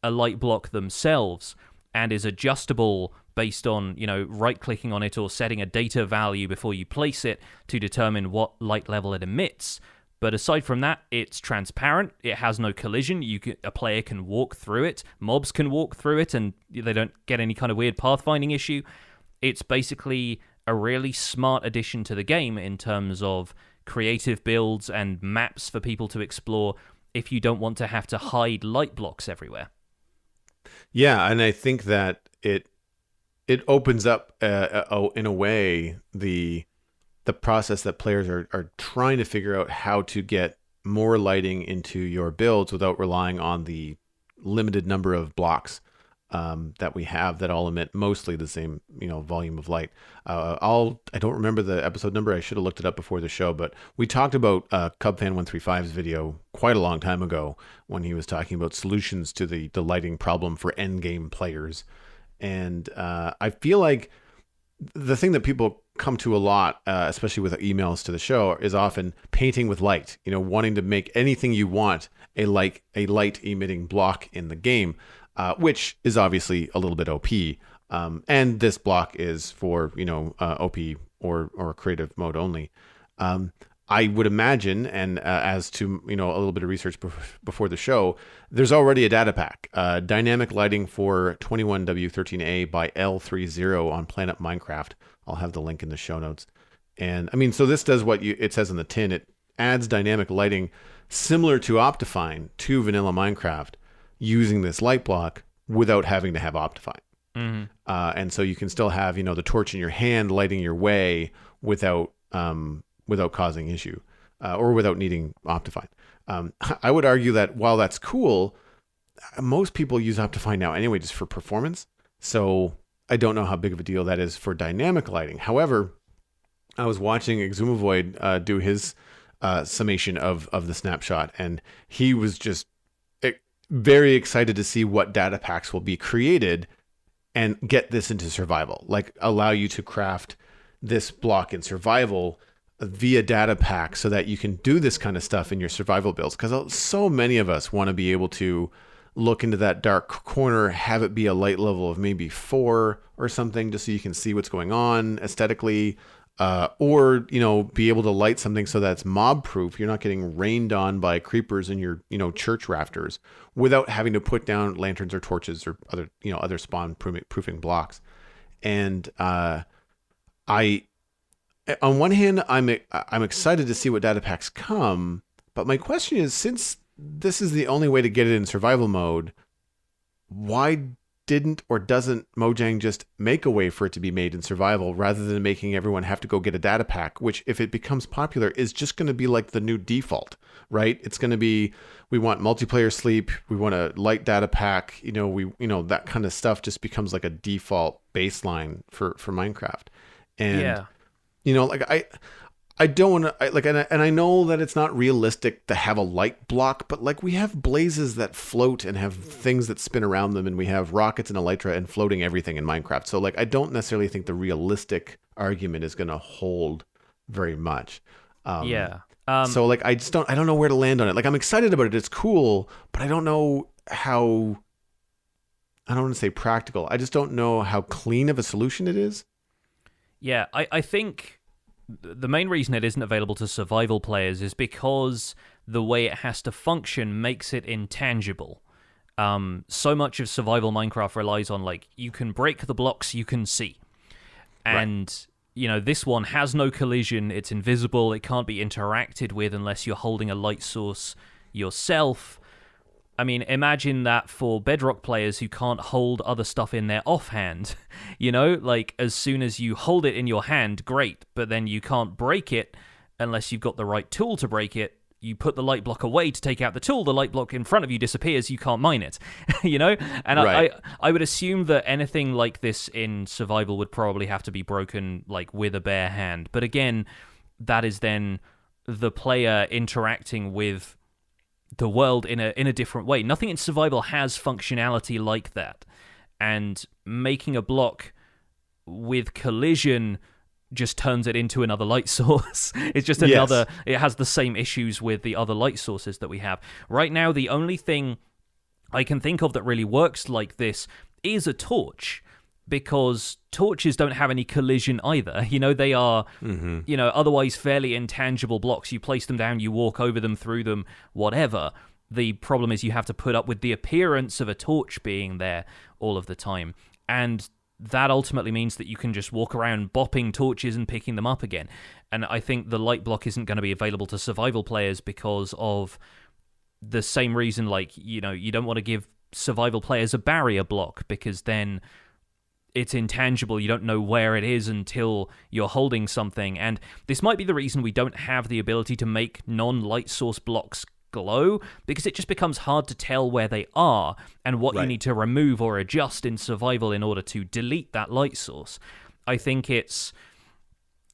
a light block themselves, and is adjustable based on, right-clicking on it or setting a data value before you place it to determine what light level it emits. But aside from that, it's transparent. It has no collision. A player can walk through it. Mobs can walk through it, and they don't get any kind of weird pathfinding issue. It's basically a really smart addition to the game in terms of creative builds and maps for people to explore if you don't want to have to hide light blocks everywhere. Yeah, and I think that it opens up in a way the process that players are trying to figure out how to get more lighting into your builds without relying on the limited number of blocks that we have that all emit mostly the same volume of light. I don't remember the episode number. I should have looked it up before the show, but we talked about Cubfan135's video quite a long time ago when he was talking about solutions to the lighting problem for endgame players. And I feel like the thing that people come to a lot, especially with emails to the show, is often painting with light, wanting to make anything you want a light emitting block in the game. Which is obviously a little bit OP. And this block is for, OP or creative mode only. I would imagine, and as to, a little bit of research before the show, there's already a data pack. Dynamic lighting for 21W13A by L30 on Planet Minecraft. I'll have the link in the show notes. And I mean, so this does what it says in the tin. It adds dynamic lighting similar to Optifine to vanilla Minecraft, using this light block without having to have Optifine. Mm-hmm. And so you can still have, the torch in your hand lighting your way without causing issue or without needing Optifine. I would argue that while that's cool, most people use Optifine now anyway just for performance. So I don't know how big of a deal that is for dynamic lighting. However, I was watching Exumavoid do his summation of the snapshot, and he was just very excited to see what data packs will be created and get this into survival, like allow you to craft this block in survival via data pack so that you can do this kind of stuff in your survival builds. Because so many of us want to be able to look into that dark corner, have it be a light level of maybe 4 or something, just so you can see what's going on aesthetically. Or, be able to light something so that it's mob proof. You're not getting rained on by creepers in your, church rafters without having to put down lanterns or torches or other spawn proofing blocks. And, on one hand, I'm excited to see what data packs come, but my question is, since this is the only way to get it in survival mode, why didn't or doesn't Mojang just make a way for it to be made in survival rather than making everyone have to go get a data pack, which if it becomes popular is just going to be like the new default, right? It's going to be, we want multiplayer sleep, we want a light data pack, that kind of stuff just becomes like a default baseline for Minecraft. And, yeah. I don't want to like, and I know that it's not realistic to have a light block, but like we have blazes that float and have things that spin around them, and we have rockets and elytra and floating everything in Minecraft. So like, I don't necessarily think the realistic argument is going to hold very much. Yeah. So like, I don't know where to land on it. Like, I'm excited about it. It's cool, but I don't know how. I don't want to say practical. I just don't know how clean of a solution it is. Yeah, I think the main reason it isn't available to survival players is because the way it has to function makes it intangible. So much of survival Minecraft relies on, like, you can break the blocks you can see. And, you know, this one has no collision, it's invisible, it can't be interacted with unless you're holding a light source yourself. I mean, imagine that for Bedrock players who can't hold other stuff in their offhand. You know, like, as soon as you hold it in your hand, great, but then you can't break it unless you've got the right tool to break it. You put the light block away to take out the tool, the light block in front of you disappears, you can't mine it. You know? And I would assume that anything like this in survival would probably have to be broken, like, with a bare hand. But again, that is then the player interacting with the world in a different way. Nothing in survival has functionality like that. And making a block with collision just turns it into another light source. It's just another... Yes. It has the same issues with the other light sources that we have. Right now, the only thing I can think of that really works like this is a torch, because torches don't have any collision either. You know, they are, you know, otherwise fairly intangible blocks. You place them down, you walk over them, through them, whatever. The problem is you have to put up with the appearance of a torch being there all of the time. And that ultimately means that you can just walk around bopping torches and picking them up again. And I think the light block isn't going to be available to survival players because of the same reason, like, you know, you don't want to give survival players a barrier block, because then it's intangible. You don't know where it is until you're holding something. And this might be the reason we don't have the ability to make non-light source blocks glow, because it just becomes hard to tell where they are and what you need to remove or adjust in survival in order to delete that light source. I think it's,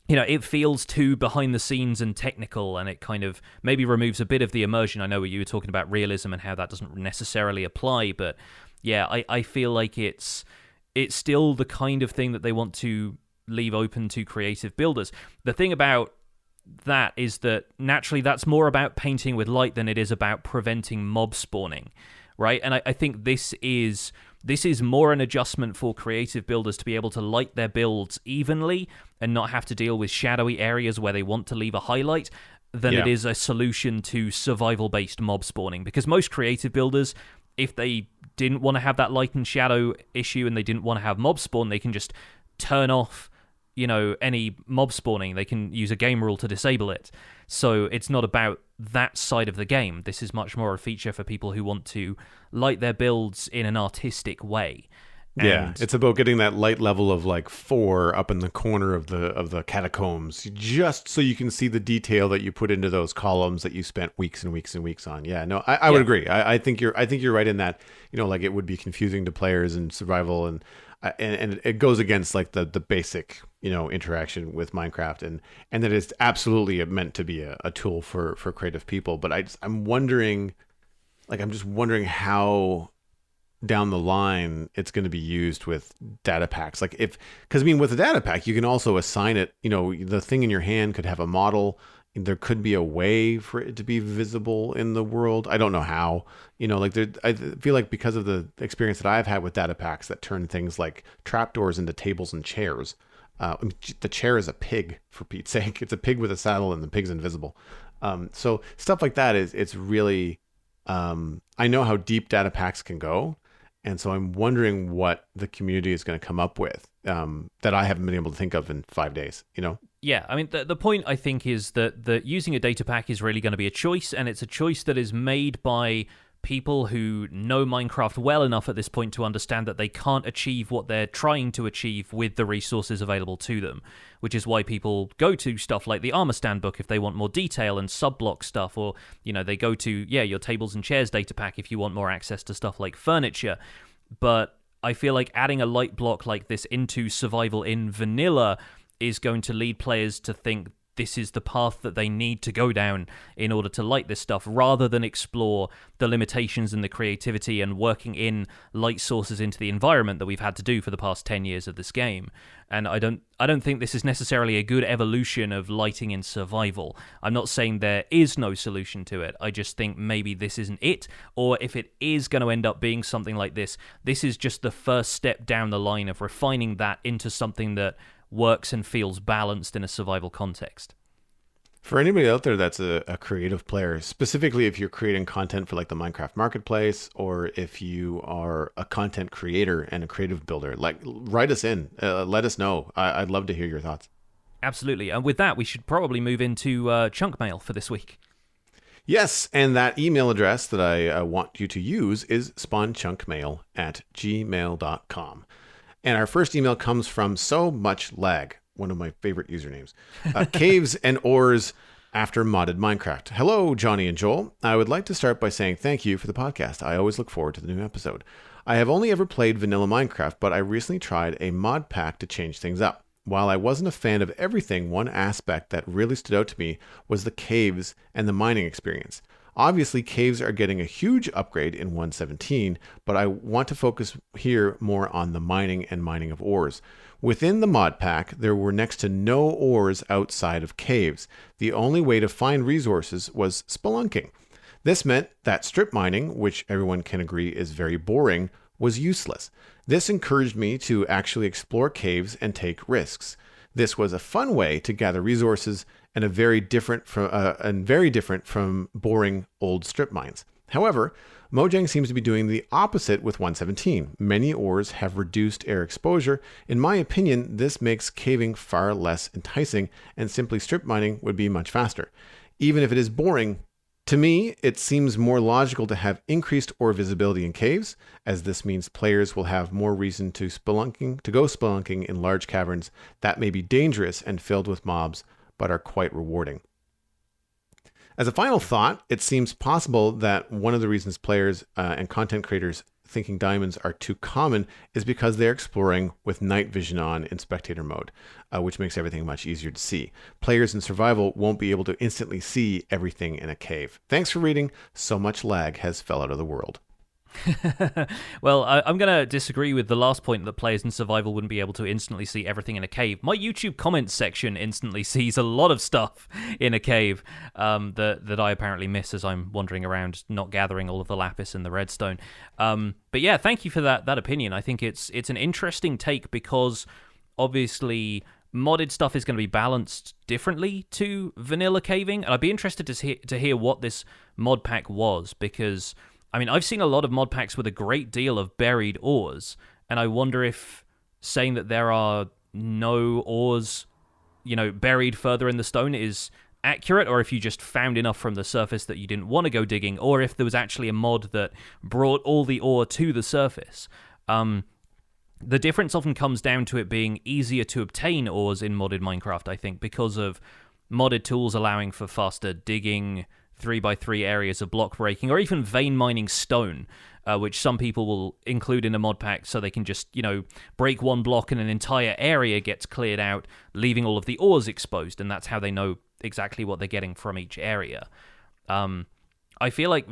you know, it feels too behind the scenes and technical, and it kind of maybe removes a bit of the immersion. I know you were talking about realism and how that doesn't necessarily apply, but yeah, I feel like it's still the kind of thing that they want to leave open to creative builders. The thing about that is that naturally that's more about painting with light than it is about preventing mob spawning, right? And I think this is more an adjustment for creative builders to be able to light their builds evenly and not have to deal with shadowy areas where they want to leave a highlight than it is a solution to survival-based mob spawning. Because most creative builders, if they didn't want to have that light and shadow issue and they didn't want to have mob spawn, they can just turn off, you know, any mob spawning. They can use a game rule to disable it. So it's not about that side of the game. This is much more a feature for people who want to light their builds in an artistic way. Yeah, it's about getting that light level of like 4 up in the corner of the catacombs, just so you can see the detail that you put into those columns that you spent weeks and weeks and weeks on. Yeah, no, I would agree. I think you're right in that. You know, like, it would be confusing to players in survival, and it goes against like the basic, you know, interaction with Minecraft, and that it's absolutely meant to be a tool for creative people. But I'm wondering how down the line it's going to be used with data packs. Like, because I mean, with a data pack you can also assign it, you know, the thing in your hand could have a model, there could be a way for it to be visible in the world. I don't know how, you know, like, I feel like because of the experience that I've had with data packs that turn things like trapdoors into tables and chairs. I mean, the chair is a pig, for Pete's sake. It's a pig with a saddle and the pig's invisible. So stuff like that it's really, I know how deep data packs can go. And so I'm wondering what the community is going to come up with that I haven't been able to think of in 5 days, you know? Yeah, I mean, the point, I think, is that using a data pack is really going to be a choice, and it's a choice that is made by people who know Minecraft well enough at this point to understand that they can't achieve what they're trying to achieve with the resources available to them, which is why people go to stuff like the Armor Stand book if they want more detail and sub-block stuff, or, you know, they go to, your tables and chairs data pack if you want more access to stuff like furniture. But I feel like adding a light block like this into survival in vanilla is going to lead players to think this is the path that they need to go down in order to light this stuff, rather than explore the limitations and the creativity and working in light sources into the environment that we've had to do for the past 10 years of this game. And I don't think this is necessarily a good evolution of lighting in survival. I'm not saying there is no solution to it. I just think maybe this isn't it, or if it is going to end up being something like this, this is just the first step down the line of refining that into something that works and feels balanced in a survival context. For anybody out there that's a creative player, specifically if you're creating content for like the Minecraft Marketplace, or if you are a content creator and a creative builder, like write us in, let us know. I'd love to hear your thoughts. Absolutely. And with that, we should probably move into chunk mail for this week. Yes, and that email address that I want you to use is spawnchunkmail@gmail.com. And our first email comes from So Much Lag, one of my favorite usernames. Caves and ores after modded Minecraft. Hello, Jonny and Joel. I would like to start by saying thank you for the podcast. I always look forward to the new episode. I have only ever played vanilla Minecraft, but I recently tried a mod pack to change things up. While I wasn't a fan of everything, one aspect that really stood out to me was the caves and the mining experience. Obviously, caves are getting a huge upgrade in 1.17, but I want to focus here more on the mining and mining of ores. Within the mod pack, there were next to no ores outside of caves. The only way to find resources was spelunking. This meant that strip mining, which everyone can agree is very boring, was useless. This encouraged me to actually explore caves and take risks. This was a fun way to gather resources and very different from boring old strip mines. However, Mojang seems to be doing the opposite with 1.17. Many ores have reduced air exposure. In my opinion, this makes caving far less enticing, and simply strip mining would be much faster. Even if it is boring, to me, it seems more logical to have increased ore visibility in caves, as this means players will have more reason to go spelunking in large caverns that may be dangerous and filled with mobs, but are quite rewarding. As a final thought, it seems possible that one of the reasons players and content creators thinking diamonds are too common is because they're exploring with night vision on in spectator mode, which makes everything much easier to see. Players in survival won't be able to instantly see everything in a cave. Thanks for reading. So much lag has fell out of the world. Well, I'm going to disagree with the last point that players in survival wouldn't be able to instantly see everything in a cave. My YouTube comments section instantly sees a lot of stuff in a cave that I apparently miss as I'm wandering around, not gathering all of the lapis and the redstone. But yeah, thank you for that opinion. I think it's an interesting take because obviously modded stuff is going to be balanced differently to vanilla caving, and I'd be interested to hear what this mod pack was, because I mean, I've seen a lot of mod packs with a great deal of buried ores, and I wonder if saying that there are no ores, buried further in the stone is accurate, or if you just found enough from the surface that you didn't want to go digging, or if there was actually a mod that brought all the ore to the surface. The difference often comes down to it being easier to obtain ores in modded Minecraft, I think, because of modded tools allowing for faster digging, 3x3 areas of block breaking, or even vein mining stone, which some people will include in a mod pack so they can just, break one block and an entire area gets cleared out, leaving all of the ores exposed, and that's how they know exactly what they're getting from each area. I feel like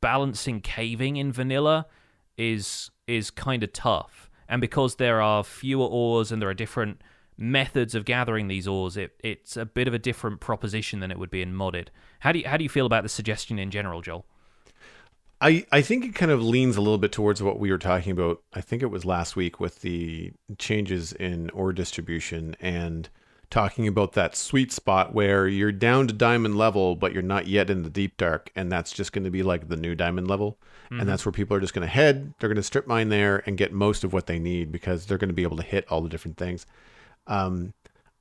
balancing caving in vanilla is kind of tough, and because there are fewer ores and there are different methods of gathering these ores, it's a bit of a different proposition than it would be in modded. How do you feel about the suggestion in general, Joel? I think it kind of leans a little bit towards what we were talking about. I think it was last week with the changes in ore distribution and talking about that sweet spot where you're down to diamond level, but you're not yet in the deep dark. And that's just going to be like the new diamond level. Mm-hmm. And that's where people are just going to head. They're going to strip mine there and get most of what they need because they're going to be able to hit all the different things.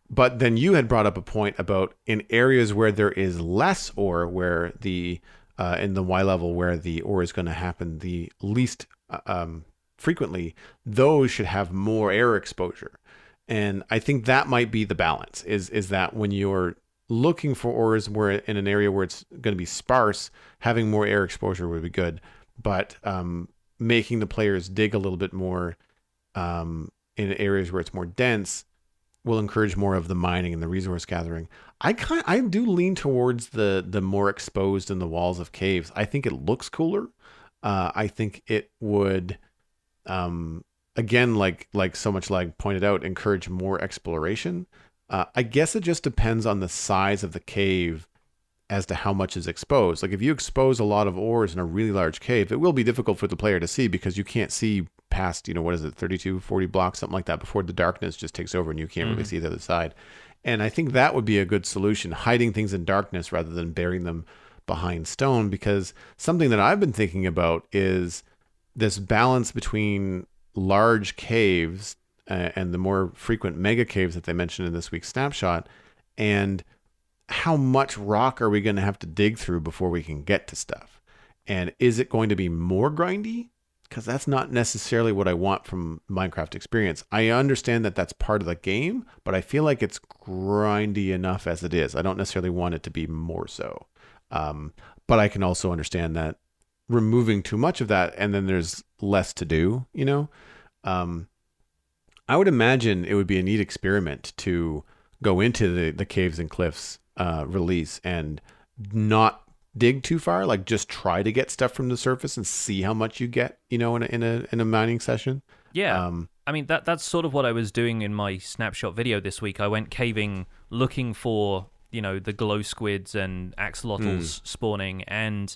But then you had brought up a point about in areas where there is less ore, where the in the Y level where the ore is going to happen the least frequently, those should have more air exposure. And I think that might be the balance, is that when you're looking for ores where in an area where it's going to be sparse, having more air exposure would be good. But making the players dig a little bit more in areas where it's more dense will encourage more of the mining and the resource gathering. I do lean towards the more exposed in the walls of caves. I think it looks cooler. I think it would, again, like so much like pointed out, encourage more exploration. I guess it just depends on the size of the cave as to how much is exposed. Like if you expose a lot of ores in a really large cave, it will be difficult for the player to see because you can't see past, what is it, 32, 40 blocks, something like that, before the darkness just takes over and you can't really see the other side. And I think that would be a good solution, hiding things in darkness rather than burying them behind stone, because something that I've been thinking about is this balance between large caves and the more frequent mega caves that they mentioned in this week's snapshot, and how much rock are we going to have to dig through before we can get to stuff? And is it going to be more grindy? Because that's not necessarily what I want from Minecraft experience. I understand that that's part of the game, but I feel like it's grindy enough as it is. I don't necessarily want it to be more so. But I can also understand that removing too much of that and then there's less to do, I would imagine it would be a neat experiment to go into the caves and cliffs release and not dig too far, like just try to get stuff from the surface and see how much you get, in a mining session. Yeah. I mean, that's sort of what I was doing in my snapshot video this week. I went caving looking for, the glow squids and axolotls spawning, and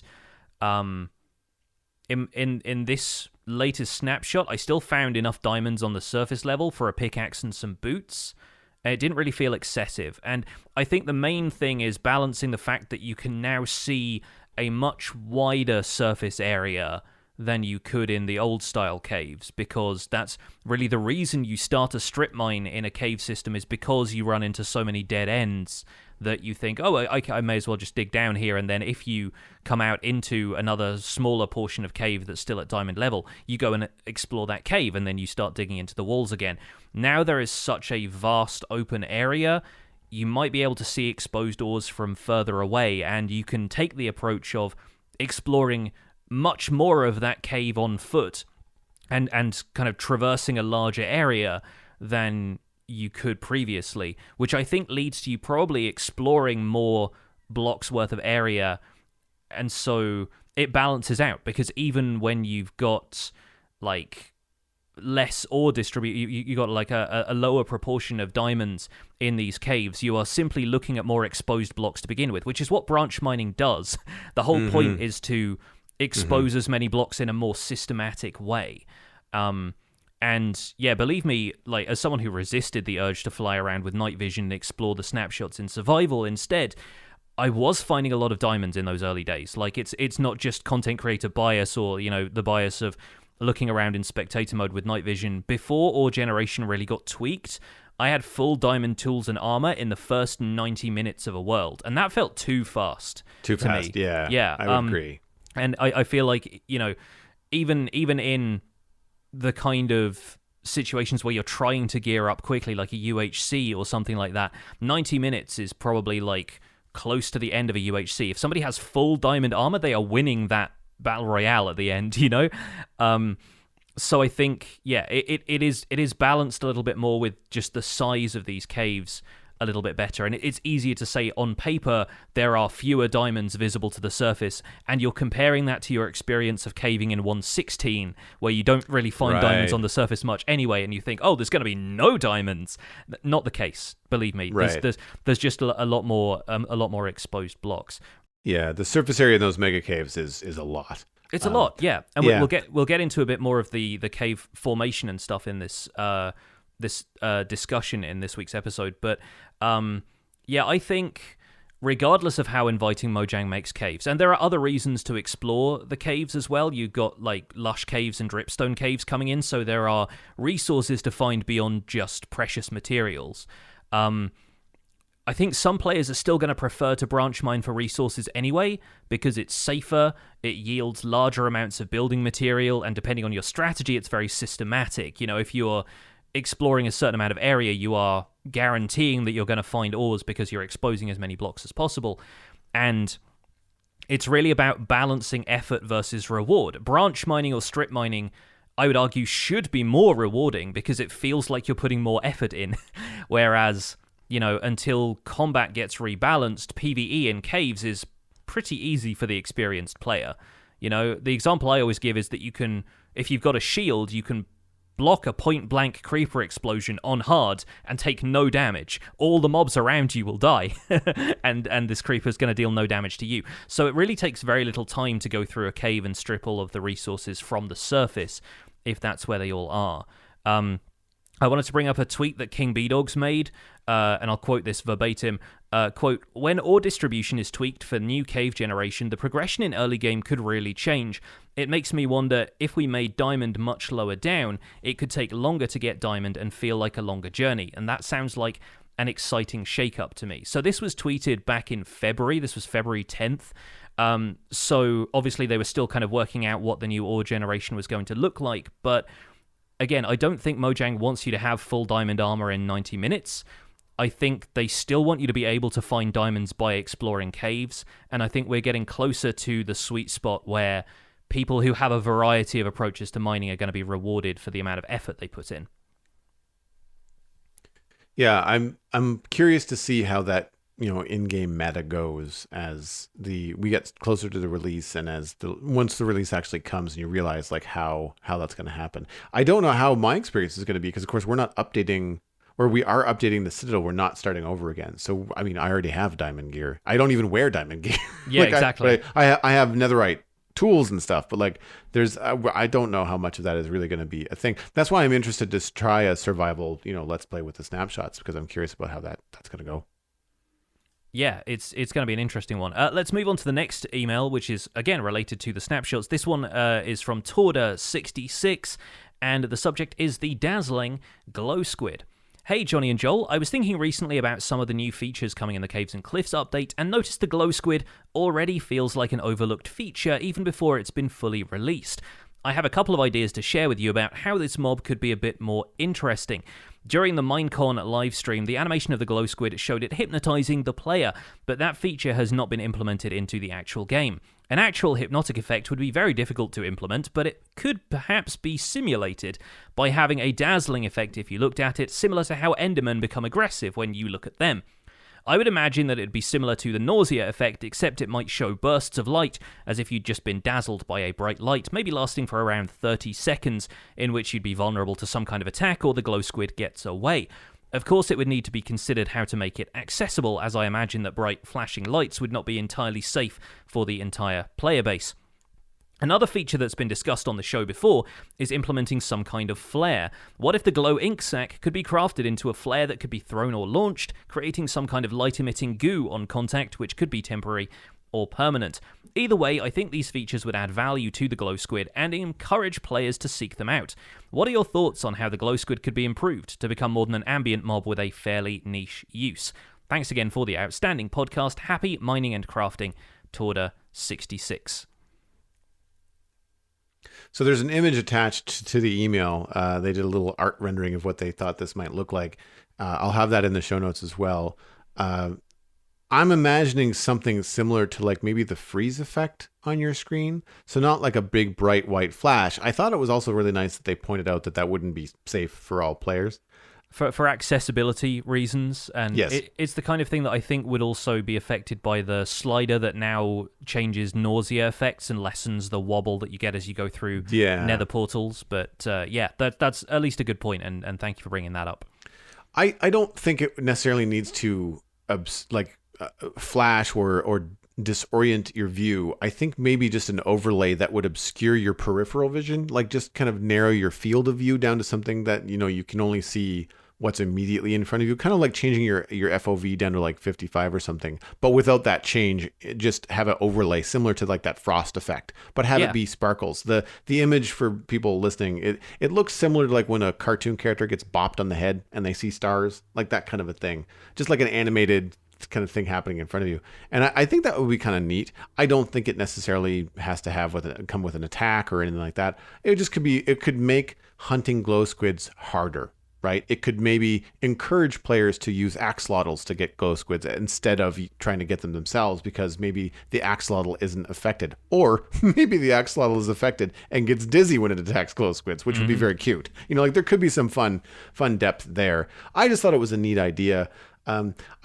in this latest snapshot, I still found enough diamonds on the surface level for a pickaxe and some boots. It didn't really feel excessive. And I think the main thing is balancing the fact that you can now see a much wider surface area than you could in the old style caves, because that's really the reason you start a strip mine in a cave system, is because you run into so many dead ends that you think, I may as well just dig down here, and then if you come out into another smaller portion of cave that's still at diamond level, you go and explore that cave, and then you start digging into the walls again. Now there is such a vast open area, you might be able to see exposed ores from further away, and you can take the approach of exploring much more of that cave on foot and kind of traversing a larger area than you could previously, which I think leads to you probably exploring more blocks worth of area. And so it balances out, because even when you've got like less ore distributed, you got like a lower proportion of diamonds in these caves, you are simply looking at more exposed blocks to begin with, which is what branch mining does. The whole point is to expose as many blocks in a more systematic way. And yeah, believe me, like as someone who resisted the urge to fly around with night vision and explore the snapshots in survival instead, I was finding a lot of diamonds in those early days. Like it's not just content creator bias or, the bias of looking around in spectator mode with night vision. Before ore generation really got tweaked, I had full diamond tools and armor in the first 90 minutes of a world, and that felt too fast. Too fast, me. Yeah, I would agree. And I feel like, even in the kind of situations where you're trying to gear up quickly, like a UHC or something like that, 90 minutes is probably like close to the end of a UHC. If somebody has full diamond armor, they are winning that battle royale at the end, So I think, it is balanced a little bit more with just the size of these caves a little bit better, and it's easier to say on paper there are fewer diamonds visible to the surface, and you're comparing that to your experience of caving in 1.16 where you don't really find diamonds on the surface much anyway, and you think, there's going to be no diamonds. Not the case, believe me. There's just a lot more exposed blocks. Yeah, the surface area in those mega caves is a lot. It's a lot, yeah, and we'll get into a bit more of the cave formation and stuff in this discussion in this week's episode. But I think regardless of how inviting Mojang makes caves, and there are other reasons to explore the caves as well. You've got like lush caves and dripstone caves coming in, so there are resources to find beyond just precious materials. I think some players are still going to prefer to branch mine for resources anyway, because it's safer, it yields larger amounts of building material, and depending on your strategy, it's very systematic. If you're exploring a certain amount of area, you are guaranteeing that you're going to find ores because you're exposing as many blocks as possible. And it's really about balancing effort versus reward. Branch mining or strip mining I would argue should be more rewarding because it feels like you're putting more effort in. Whereas, until combat gets rebalanced, PvE in caves is pretty easy for the experienced player. The example I always give is that if you've got a shield, you can block a point-blank creeper explosion on hard and take no damage. All the mobs around you will die, and this creeper's going to deal no damage to you. So it really takes very little time to go through a cave and strip all of the resources from the surface, if that's where they all are. I wanted to bring up a tweet that King B-Dogs made, and I'll quote this verbatim. Quote, when ore distribution is tweaked for new cave generation, the progression in early game could really change. It makes me wonder if we made diamond much lower down, it could take longer to get diamond and feel like a longer journey. And that sounds like an exciting shake-up to me. So this was tweeted back in February. This was February 10th. So obviously they were still kind of working out what the new ore generation was going to look like. But again, I don't think Mojang wants you to have full diamond armor in 90 minutes. I think they still want you to be able to find diamonds by exploring caves, and I think we're getting closer to the sweet spot where people who have a variety of approaches to mining are going to be rewarded for the amount of effort they put in. Yeah, I'm curious to see how that in-game meta goes as we get closer to the release, and once the release actually comes and you realize like how that's going to happen. I don't know how my experience is going to be because of course we're not updating. Where we are updating the Citadel, we're not starting over again. So, I mean, I already have diamond gear. I don't even wear diamond gear. Yeah, exactly. I have netherite tools and stuff, but like, I don't know how much of that is really going to be a thing. That's why I'm interested to try a survival, let's play with the snapshots, because I'm curious about how that's going to go. Yeah, it's going to be an interesting one. Let's move on to the next email, which is, again, related to the snapshots. This one is from Torda66, and the subject is the dazzling glow squid. Hey Jonny and Joel, I was thinking recently about some of the new features coming in the Caves and Cliffs update and noticed the glow squid already feels like an overlooked feature even before it's been fully released. I have a couple of ideas to share with you about how this mob could be a bit more interesting. During the Minecon livestream, the animation of the glow squid showed it hypnotizing the player, but that feature has not been implemented into the actual game. An actual hypnotic effect would be very difficult to implement, but it could perhaps be simulated by having a dazzling effect if you looked at it, similar to how Endermen become aggressive when you look at them. I would imagine that it'd be similar to the nausea effect, except it might show bursts of light, as if you'd just been dazzled by a bright light, maybe lasting for around 30 seconds, in which you'd be vulnerable to some kind of attack or the glow squid gets away. Of course, it would need to be considered how to make it accessible, as I imagine that bright flashing lights would not be entirely safe for the entire player base. Another feature that's been discussed on the show before is implementing some kind of flare. What if the glow ink sac could be crafted into a flare that could be thrown or launched, creating some kind of light-emitting goo on contact, which could be temporary or permanent? Either way, I think these features would add value to the glow squid and encourage players to seek them out. What are your thoughts on how the glow squid could be improved to become more than an ambient mob with a fairly niche use? Thanks again for the outstanding podcast. Happy mining and crafting, Torda66. So there's an image attached to the email. They did a little art rendering of what they thought this might look like. I'll have that in the show notes as well. I'm imagining something similar to like maybe the freeze effect on your screen. So not like a big bright white flash. I thought it was also really nice that they pointed out that wouldn't be safe for all players. For accessibility reasons, and yes. It's the kind of thing that I think would also be affected by the slider that now changes nausea effects and lessens the wobble that you get as you go through nether portals. But that's at least a good point, and thank you for bringing that up. I don't think it necessarily needs to flash or disorient your view. I think maybe just an overlay that would obscure your peripheral vision, like just kind of narrow your field of view down to something that you can only see what's immediately in front of you, kind of like changing your FOV down to like 55 or something, but without that change, just have an overlay similar to like that frost effect, but have it be sparkles. The image for people listening, it looks similar to like when a cartoon character gets bopped on the head and they see stars, like that kind of a thing, just like an animated kind of thing happening in front of you. And I think that would be kind of neat. I don't think it necessarily has to come with an attack or anything like that. It could make hunting glow squids harder. right? It could maybe encourage players to use axolotls to get glow squids instead of trying to get them themselves, because maybe the axolotl isn't affected, or maybe the axolotl is affected and gets dizzy when it attacks glow squids, which would be very cute. Like there could be some fun depth there. I just thought it was a neat idea.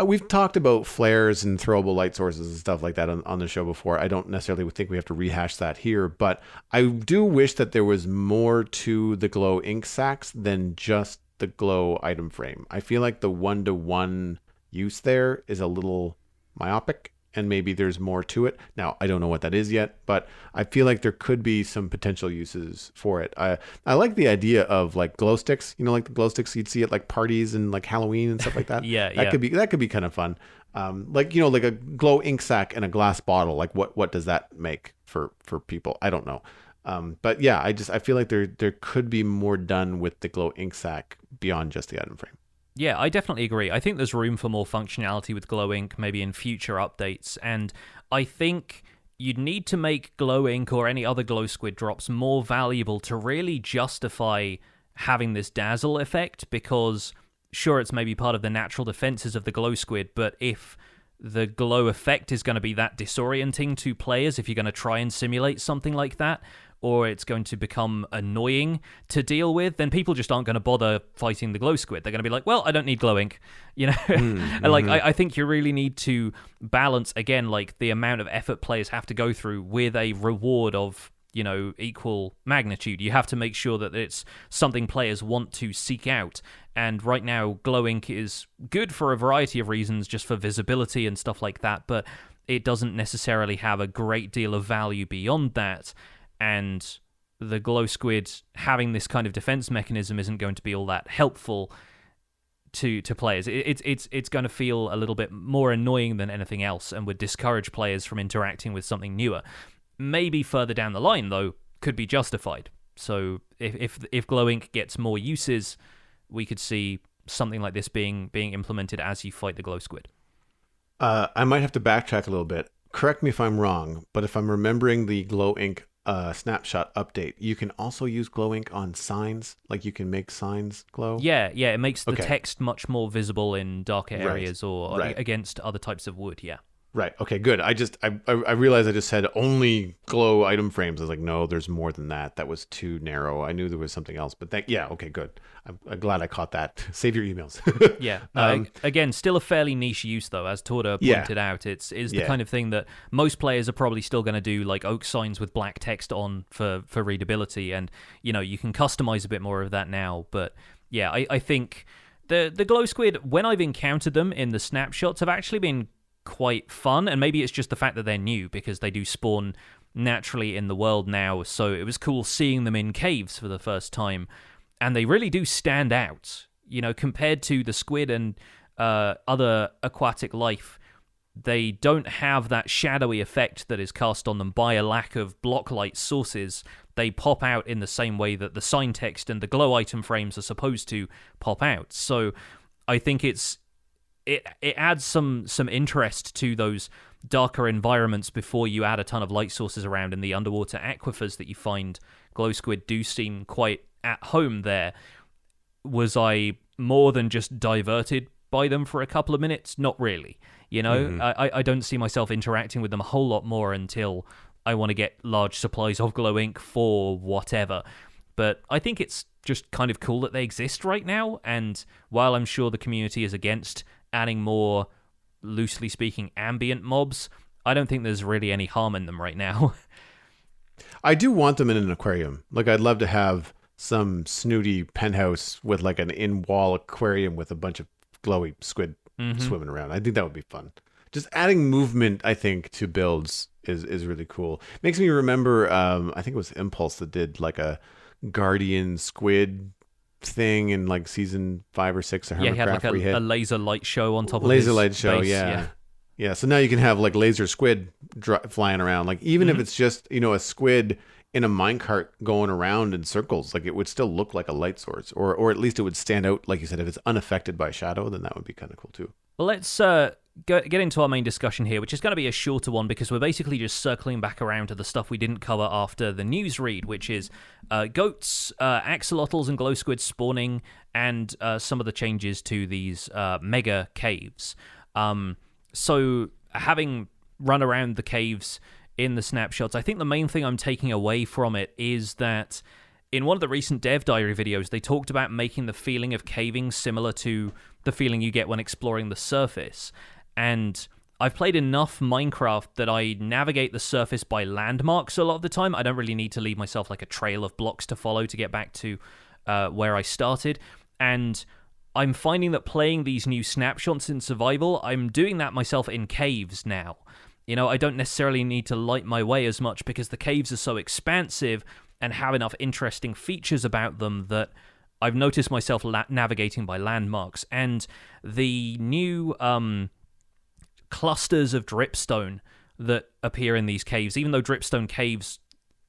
We've talked about flares and throwable light sources and stuff like that on the show before. I don't necessarily think we have to rehash that here, but I do wish that there was more to the glow ink sacs than just the glow item frame. I feel like the 1-to-1 use there is a little myopic, and maybe there's more to it. Now, I don't know what that is yet, but I feel like there could be some potential uses for it. I like the idea of like glow sticks, like the glow sticks you'd see at like parties and like Halloween and stuff like that. That could be kind of fun. Like a glow ink sac and a glass bottle. Like what does that make for people? I don't know. But yeah, I feel like there could be more done with the glow ink sac beyond just the item frame. Yeah, I definitely agree. I think there's room for more functionality with glow ink, maybe in future updates, and I think you'd need to make glow ink or any other glow squid drops more valuable to really justify having this dazzle effect, because sure, it's maybe part of the natural defenses of the glow squid, but if the glow effect is going to be that disorienting to players, if you're going to try and simulate something like that, or it's going to become annoying to deal with, then people just aren't going to bother fighting the glow squid. They're going to be like, well, I don't need glow ink, And like, I think you really need to balance, again, like the amount of effort players have to go through with a reward of, equal magnitude. You have to make sure that it's something players want to seek out. And right now, glow ink is good for a variety of reasons, just for visibility and stuff like that, but it doesn't necessarily have a great deal of value beyond that. And the glow squid having this kind of defense mechanism isn't going to be all that helpful to players. It's going to feel a little bit more annoying than anything else, and would discourage players from interacting with something newer. Maybe further down the line, though, could be justified. So if glow ink gets more uses, we could see something like this being implemented as you fight the glow squid. I might have to backtrack a little bit. Correct me if I'm wrong, but if I'm remembering the glow ink snapshot update, you can also use glow ink on signs. Like you can make signs glow. Yeah, it makes the text much more visible in darker areas or against other types of wood. Yeah. Right. Okay, good. I realized I just said only glow item frames. I was like, no, there's more than that. That was too narrow. I knew there was something else, but okay, good. I'm glad I caught that. Save your emails. Yeah. Again, still a fairly niche use though, as Torda pointed out. It's the kind of thing that most players are probably still going to do, like oak signs with black text on for readability, and you can customize a bit more of that now. But yeah, I think the glow squid, when I've encountered them in the snapshots, have actually been quite fun, and maybe it's just the fact that they're new, because they do spawn naturally in the world now, so it was cool seeing them in caves for the first time, and they really do stand out, compared to the squid and other aquatic life. They don't have that shadowy effect that is cast on them by a lack of block light sources. They pop out in the same way that the sign text and the glow item frames are supposed to pop out, so I think it adds some interest to those darker environments before you add a ton of light sources around, and the underwater aquifers that you find glow squid do seem quite at home there. Was I more than just diverted by them for a couple of minutes? Not really. I don't see myself interacting with them a whole lot more until I want to get large supplies of glow ink for whatever. But I think it's just kind of cool that they exist right now, and while I'm sure the community is against adding more, loosely speaking, ambient mobs, I don't think there's really any harm in them right now. I do want them in an aquarium. Like, I'd love to have some snooty penthouse with like an in-wall aquarium with a bunch of glowy squid swimming around. I think that would be fun. Just adding movement, I think, to builds is really cool. Makes me remember, I think it was Impulse that did like a Guardian squid thing in like season 5 or 6 of Hermitcraft. He had like a laser light show on top of laser his light show. base. Yeah. So now you can have like laser squid flying around. Like even if it's just a squid in a minecart going around in circles, like it would still look like a light source, or at least it would stand out. Like you said, if it's unaffected by shadow, then that would be kind of cool too. let's get into our main discussion here, which is going to be a shorter one because we're basically just circling back around to the stuff we didn't cover after the news read, which is goats, axolotls, and glow squids spawning, and some of the changes to these mega caves. So having run around the caves in the snapshots, I think the main thing I'm taking away from it is that in one of the recent dev diary videos, they talked about making the feeling of caving similar to the feeling you get when exploring the surface. And I've played enough Minecraft that I navigate the surface by landmarks a lot of the time. I don't really need to leave myself like a trail of blocks to follow to get back to where I started. And I'm finding that playing these new snapshots in survival, I'm doing that myself in caves now. You know, I don't necessarily need to light my way as much because the caves are so expansive and have enough interesting features about them that I've noticed myself navigating by landmarks. And the new clusters of dripstone that appear in these caves, even though dripstone caves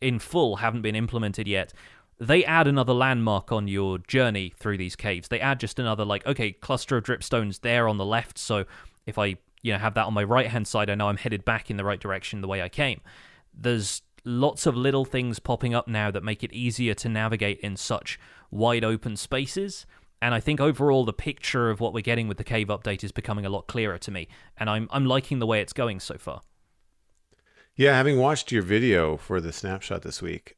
in full haven't been implemented yet, they add another landmark on your journey through these caves. They add just another, like, okay, cluster of dripstones there on the left, so if I have that on my right-hand side, I know I'm headed back in the right direction the way I came. There's lots of little things popping up now that make it easier to navigate in such wide open spaces. And I think overall the picture of what we're getting with the cave update is becoming a lot clearer to me. And I'm liking the way it's going so far. Yeah, having watched your video for the snapshot this week,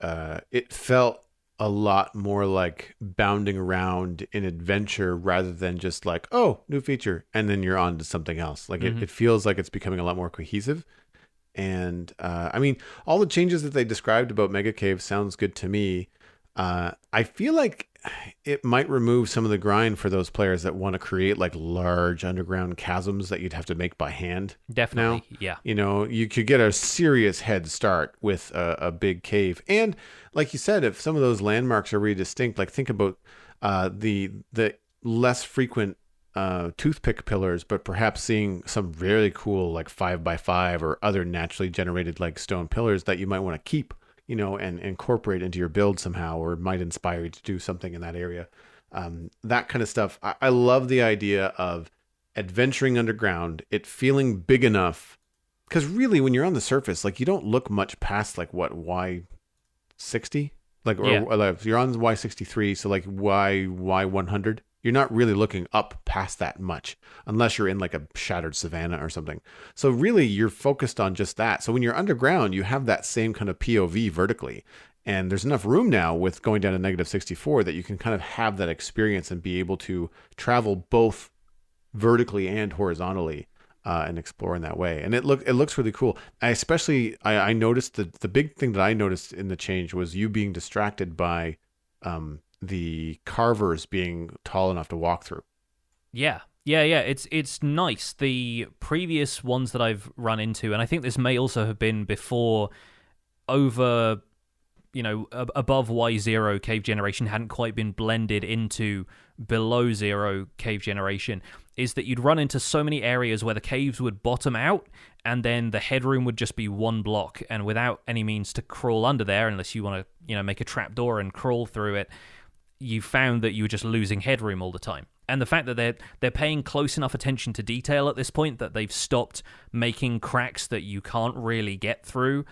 it felt a lot more like bounding around in adventure rather than just like, oh, new feature, and then you're on to something else. Like it feels like it's becoming a lot more cohesive. And I mean, all the changes that they described about Mega Cave sounds good to me. I feel like it might remove some of the grind for those players that want to create like large underground chasms that you'd have to make by hand. Definitely, now. Yeah. You know, you could get a serious head start with a big cave. And like you said, if some of those landmarks are really distinct, like think about the less frequent toothpick pillars, but perhaps seeing some really cool like 5x5 or other naturally generated like stone pillars that you might want to keep, you know, and incorporate into your build somehow, or might inspire you to do something in that area. That kind of stuff. I love the idea of adventuring underground, it feeling big enough, because really when you're on the surface, like you don't look much past like what, Y60? Like, or you're on Y63, so like Y100. You're not really looking up past that much unless you're in like a shattered savanna or something. So really you're focused on just that. So when you're underground, you have that same kind of POV vertically. And there's enough room now with going down to -64 that you can kind of have that experience and be able to travel both vertically and horizontally and explore in that way. And it looks really cool. I noticed the big thing that I noticed in the change was you being distracted by the carvers being tall enough to walk through. Yeah. It's nice. The previous ones that I've run into, and I think this may also have been before over, above Y0 cave generation hadn't quite been blended into below 0 cave generation, is that you'd run into so many areas where the caves would bottom out and then the headroom would just be one block, and without any means to crawl under there, unless you want to, make a trapdoor and crawl through it, you found that you were just losing headroom all the time. And the fact that they're paying close enough attention to detail at this point that they've stopped making cracks that you can't really get through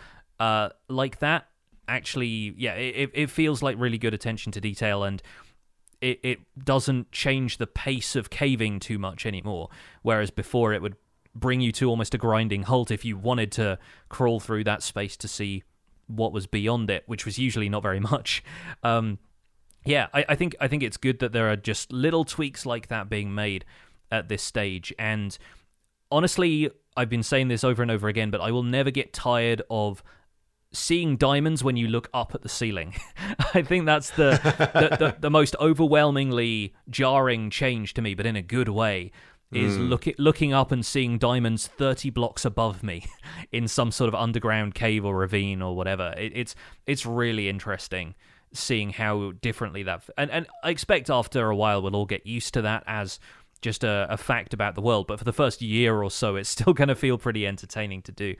like that, actually, it feels like really good attention to detail, and it doesn't change the pace of caving too much anymore, whereas before it would bring you to almost a grinding halt if you wanted to crawl through that space to see what was beyond it, which was usually not very much. I think it's good that there are just little tweaks like that being made at this stage. And honestly, I've been saying this over and over again, but I will never get tired of seeing diamonds when you look up at the ceiling. I think that's the most overwhelmingly jarring change to me, but in a good way, is looking up and seeing diamonds 30 blocks above me in some sort of underground cave or ravine or whatever. It's really interesting seeing how differently that... And I expect after a while we'll all get used to that as just a fact about the world, but for the first year or so, it's still going to feel pretty entertaining to do.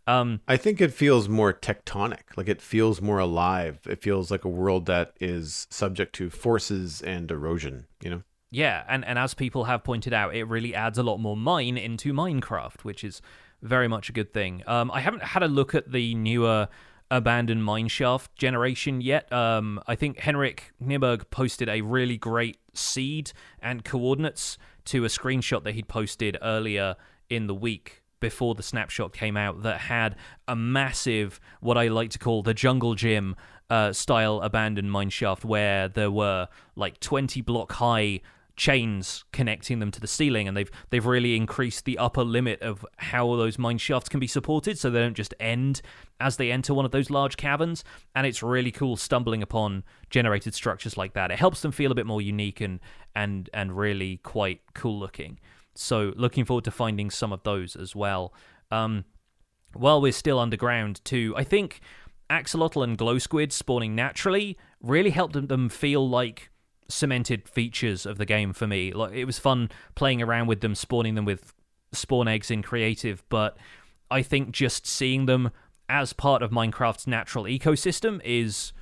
I think it feels more tectonic, like it feels more alive. It feels like a world that is subject to forces and erosion, Yeah, and as people have pointed out, it really adds a lot more mine into Minecraft, which is very much a good thing. I haven't had a look at the newer abandoned mineshaft generation yet. I think Henrik Nieberg posted a really great seed and coordinates to a screenshot that he'd posted earlier in the week before the snapshot came out that had a massive, what I like to call the jungle gym style abandoned mineshaft, where there were like 20 block high chains connecting them to the ceiling, and they've really increased the upper limit of how those mine shafts can be supported, so they don't just end as they enter one of those large caverns. And it's really cool stumbling upon generated structures like that. It helps them feel a bit more unique and really quite cool looking. So looking forward to finding some of those as well. While we're still underground too, I think axolotl and glow squid spawning naturally really helped them feel like cemented features of the game for me. Like, it was fun playing around with them, spawning them with spawn eggs in creative, but I think just seeing them as part of Minecraft's natural ecosystem is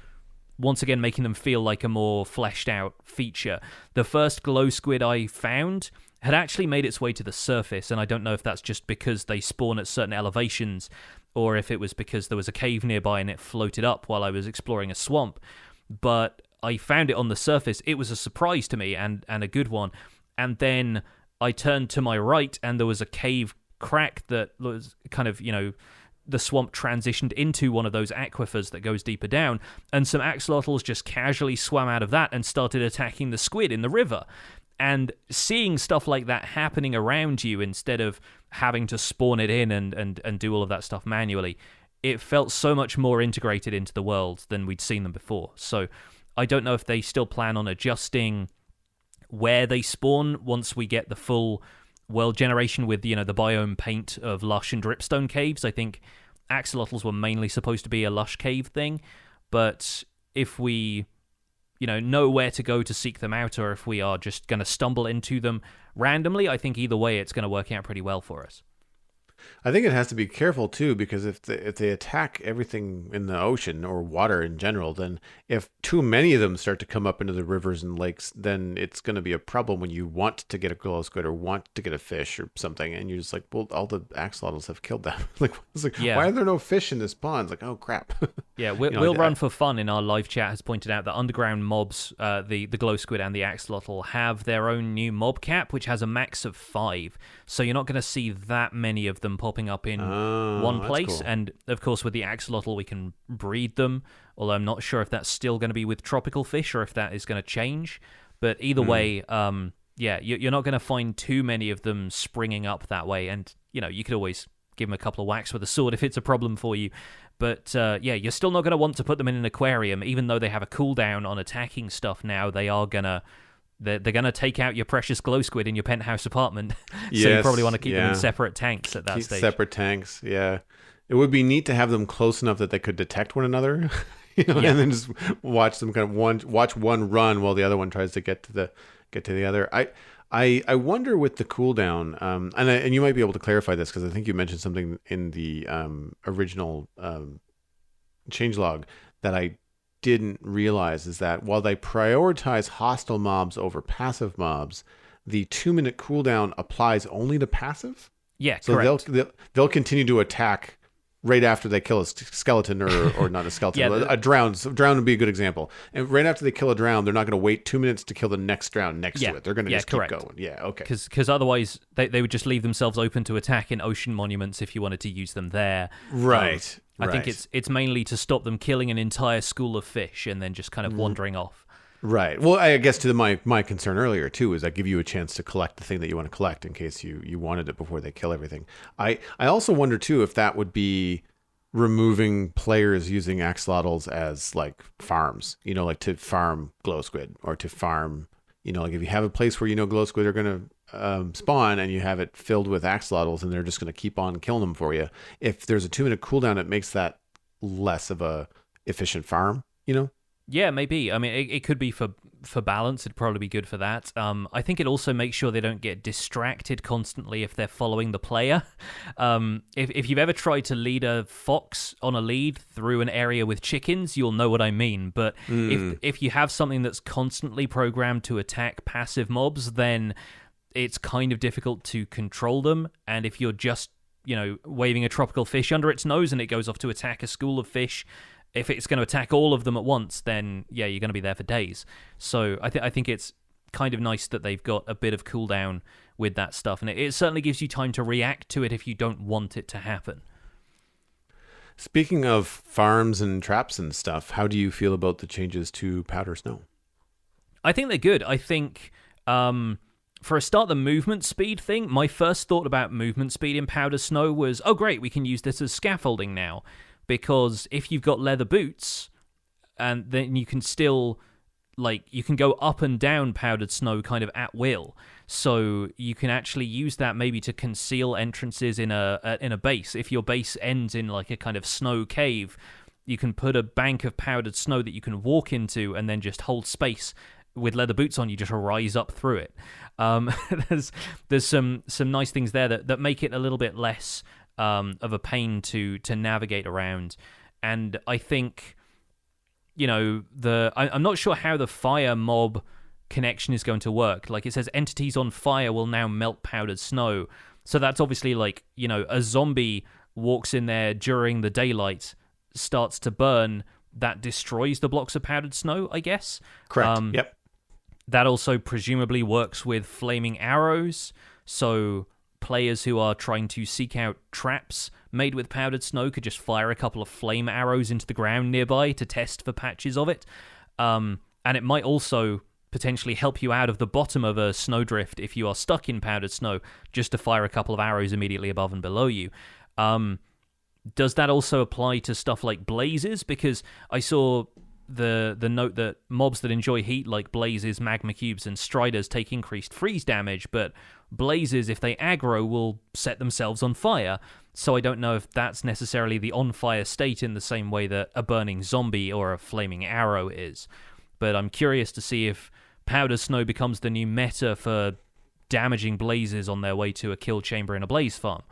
once again making them feel like a more fleshed out feature. The first glow squid I found had actually made its way to the surface, and I don't know if that's just because they spawn at certain elevations or if it was because there was a cave nearby and it floated up while I was exploring a swamp. But I found it on the surface. It was a surprise to me, and a good one. And then I turned to my right, and there was a cave crack that was kind of, the swamp transitioned into one of those aquifers that goes deeper down, and some axolotls just casually swam out of that and started attacking the squid in the river. And seeing stuff like that happening around you instead of having to spawn it in and do all of that stuff manually, it felt so much more integrated into the world than we'd seen them before. So I don't know if they still plan on adjusting where they spawn once we get the full world generation with, the biome paint of lush and dripstone caves. I think axolotls were mainly supposed to be a lush cave thing, but if we know where to go to seek them out, or if we are just going to stumble into them randomly, I think either way it's going to work out pretty well for us. I think it has to be careful too, because if they attack everything in the ocean or water in general, then if too many of them start to come up into the rivers and lakes, then it's going to be a problem when you want to get a glow squid or want to get a fish or something, and you're just like, well, all the axolotls have killed them. Yeah. Why are there no fish in this pond? It's like, oh crap. Yeah, Will Run for Fun in our live chat has pointed out that underground mobs, the glow squid and the axolotl, have their own new mob cap, which has a max of 5. So you're not going to see that many of them popping up in one place. Cool. And of course, with the axolotl, we can breed them, although I'm not sure if that's still going to be with tropical fish or if that is going to change. But either way, you're not going to find too many of them springing up that way. And, you could always give them a couple of whacks with a sword if it's a problem for you. But you're still not going to want to put them in an aquarium, even though they have a cooldown on attacking stuff now. They are going to... They're going to take out your precious glow squid in your penthouse apartment. So you probably want to keep them in separate tanks at that stage. Separate tanks, yeah. It would be neat to have them close enough that they could detect one another, and then just watch them watch one run while the other one tries to get to the other. I wonder with the cooldown, and you might be able to clarify this, because I think you mentioned something in the original changelog that I didn't realize, is that while they prioritize hostile mobs over passive mobs, the 2-minute cooldown applies only to passive. Yeah, so correct. They'll continue to attack right after they kill a skeleton or not a skeleton, a drowned. Drowned would be a good example. And right after they kill a drowned, they're not going to wait 2 minutes to kill the next drowned next to it. They're going to just keep going. Yeah, okay. Because otherwise they would just leave themselves open to attack in ocean monuments if you wanted to use them there. Right. I think it's mainly to stop them killing an entire school of fish and then just kind of wandering off. Right. Well, I guess to my concern earlier too is I give you a chance to collect the thing that you want to collect in case you wanted it before they kill everything. I also wonder too if that would be removing players using axolotls as like farms, like to farm glow squid, or to farm, like if you have a place where glow squid are going to spawn and you have it filled with axolotls and they're just going to keep on killing them for you. If there's a 2-minute cooldown, it makes that less of a efficient farm, Yeah, maybe. I mean, it could be for for balance, it'd probably be good for that. I think it also makes sure they don't get distracted constantly if they're following the player. If you've ever tried to lead a fox on a lead through an area with chickens, you'll know what I mean. But if you have something that's constantly programmed to attack passive mobs, then it's kind of difficult to control them. And if you're just, waving a tropical fish under its nose and it goes off to attack a school of fish, if it's going to attack all of them at once, then yeah, you're going to be there for days. So I think it's kind of nice that they've got a bit of cooldown with that stuff, and it certainly gives you time to react to it if you don't want it to happen. Speaking of farms and traps and stuff, how do you feel about the changes to Powder Snow? I think they're good. I think for a start, the movement speed thing, my first thought about movement speed in Powder Snow was, oh great, we can use this as scaffolding now. Because if you've got leather boots, and then you can still, you can go up and down powdered snow kind of at will. So you can actually use that maybe to conceal entrances in a base. If your base ends in a kind of snow cave, you can put a bank of powdered snow that you can walk into and then just hold space with leather boots on. You just rise up through it. There's some nice things there that make it a little bit less of a pain to navigate around. And I think, I'm not sure how the fire mob connection is going to work. It says entities on fire will now melt powdered snow. So that's obviously a zombie walks in there during the daylight, starts to burn, that destroys the blocks of powdered snow, I guess. Correct. Yep. That also presumably works with flaming arrows. So players who are trying to seek out traps made with powdered snow could just fire a couple of flame arrows into the ground nearby to test for patches of it. And it might also potentially help you out of the bottom of a snowdrift if you are stuck in powdered snow, just to fire a couple of arrows immediately above and below you. Does that also apply to stuff like blazes? Because I saw the note that mobs that enjoy heat like blazes, magma cubes, and striders take increased freeze damage, but blazes, if they aggro, will set themselves on fire. So I don't know if that's necessarily the on-fire state in the same way that a burning zombie or a flaming arrow is. But I'm curious to see if powder snow becomes the new meta for damaging blazes on their way to a kill chamber in a blaze farm.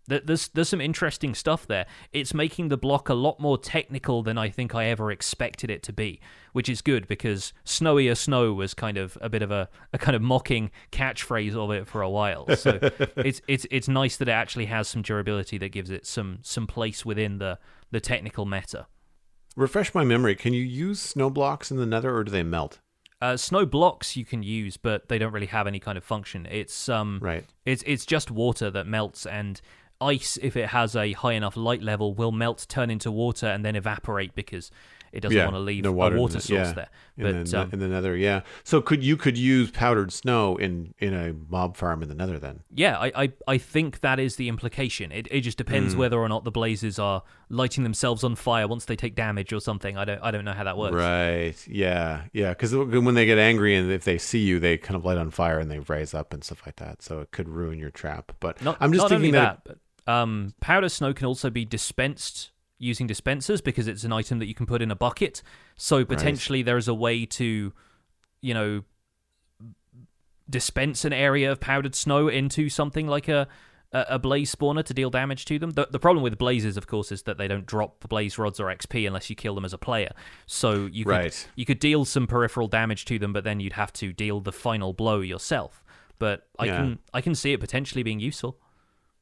There's some interesting stuff there. It's making the block a lot more technical than I think I ever expected it to be, which is good because snowier snow was kind of a bit of a kind of mocking catchphrase of it for a while. So it's nice that it actually has some durability that gives it some place within the technical meta. Refresh my memory. Can you use snow blocks in the Nether, or do they melt? Snow blocks you can use, but they don't really have any kind of function. It's right. It's just water that melts, and ice, if it has a high enough light level, will melt, turn into water, and then evaporate because it doesn't want to leave a water source there. But in the Nether, yeah. So you could use powdered snow in a mob farm in the Nether then? Yeah, I think that is the implication. It just depends whether or not the blazes are lighting themselves on fire once they take damage or something. I don't know how that works. Right. Yeah. Because when they get angry and if they see you, they kind of light on fire and they rise up and stuff like that. So it could ruin your trap. But I'm just thinking that. Powder snow can also be dispensed using dispensers because it's an item that you can put in a bucket. So potentially there is a way to, dispense an area of powdered snow into something like a blaze spawner to deal damage to them. The problem with blazes, of course, is that they don't drop blaze rods or XP unless you kill them as a player. So you could deal some peripheral damage to them, but then you'd have to deal the final blow yourself. But I can see it potentially being useful.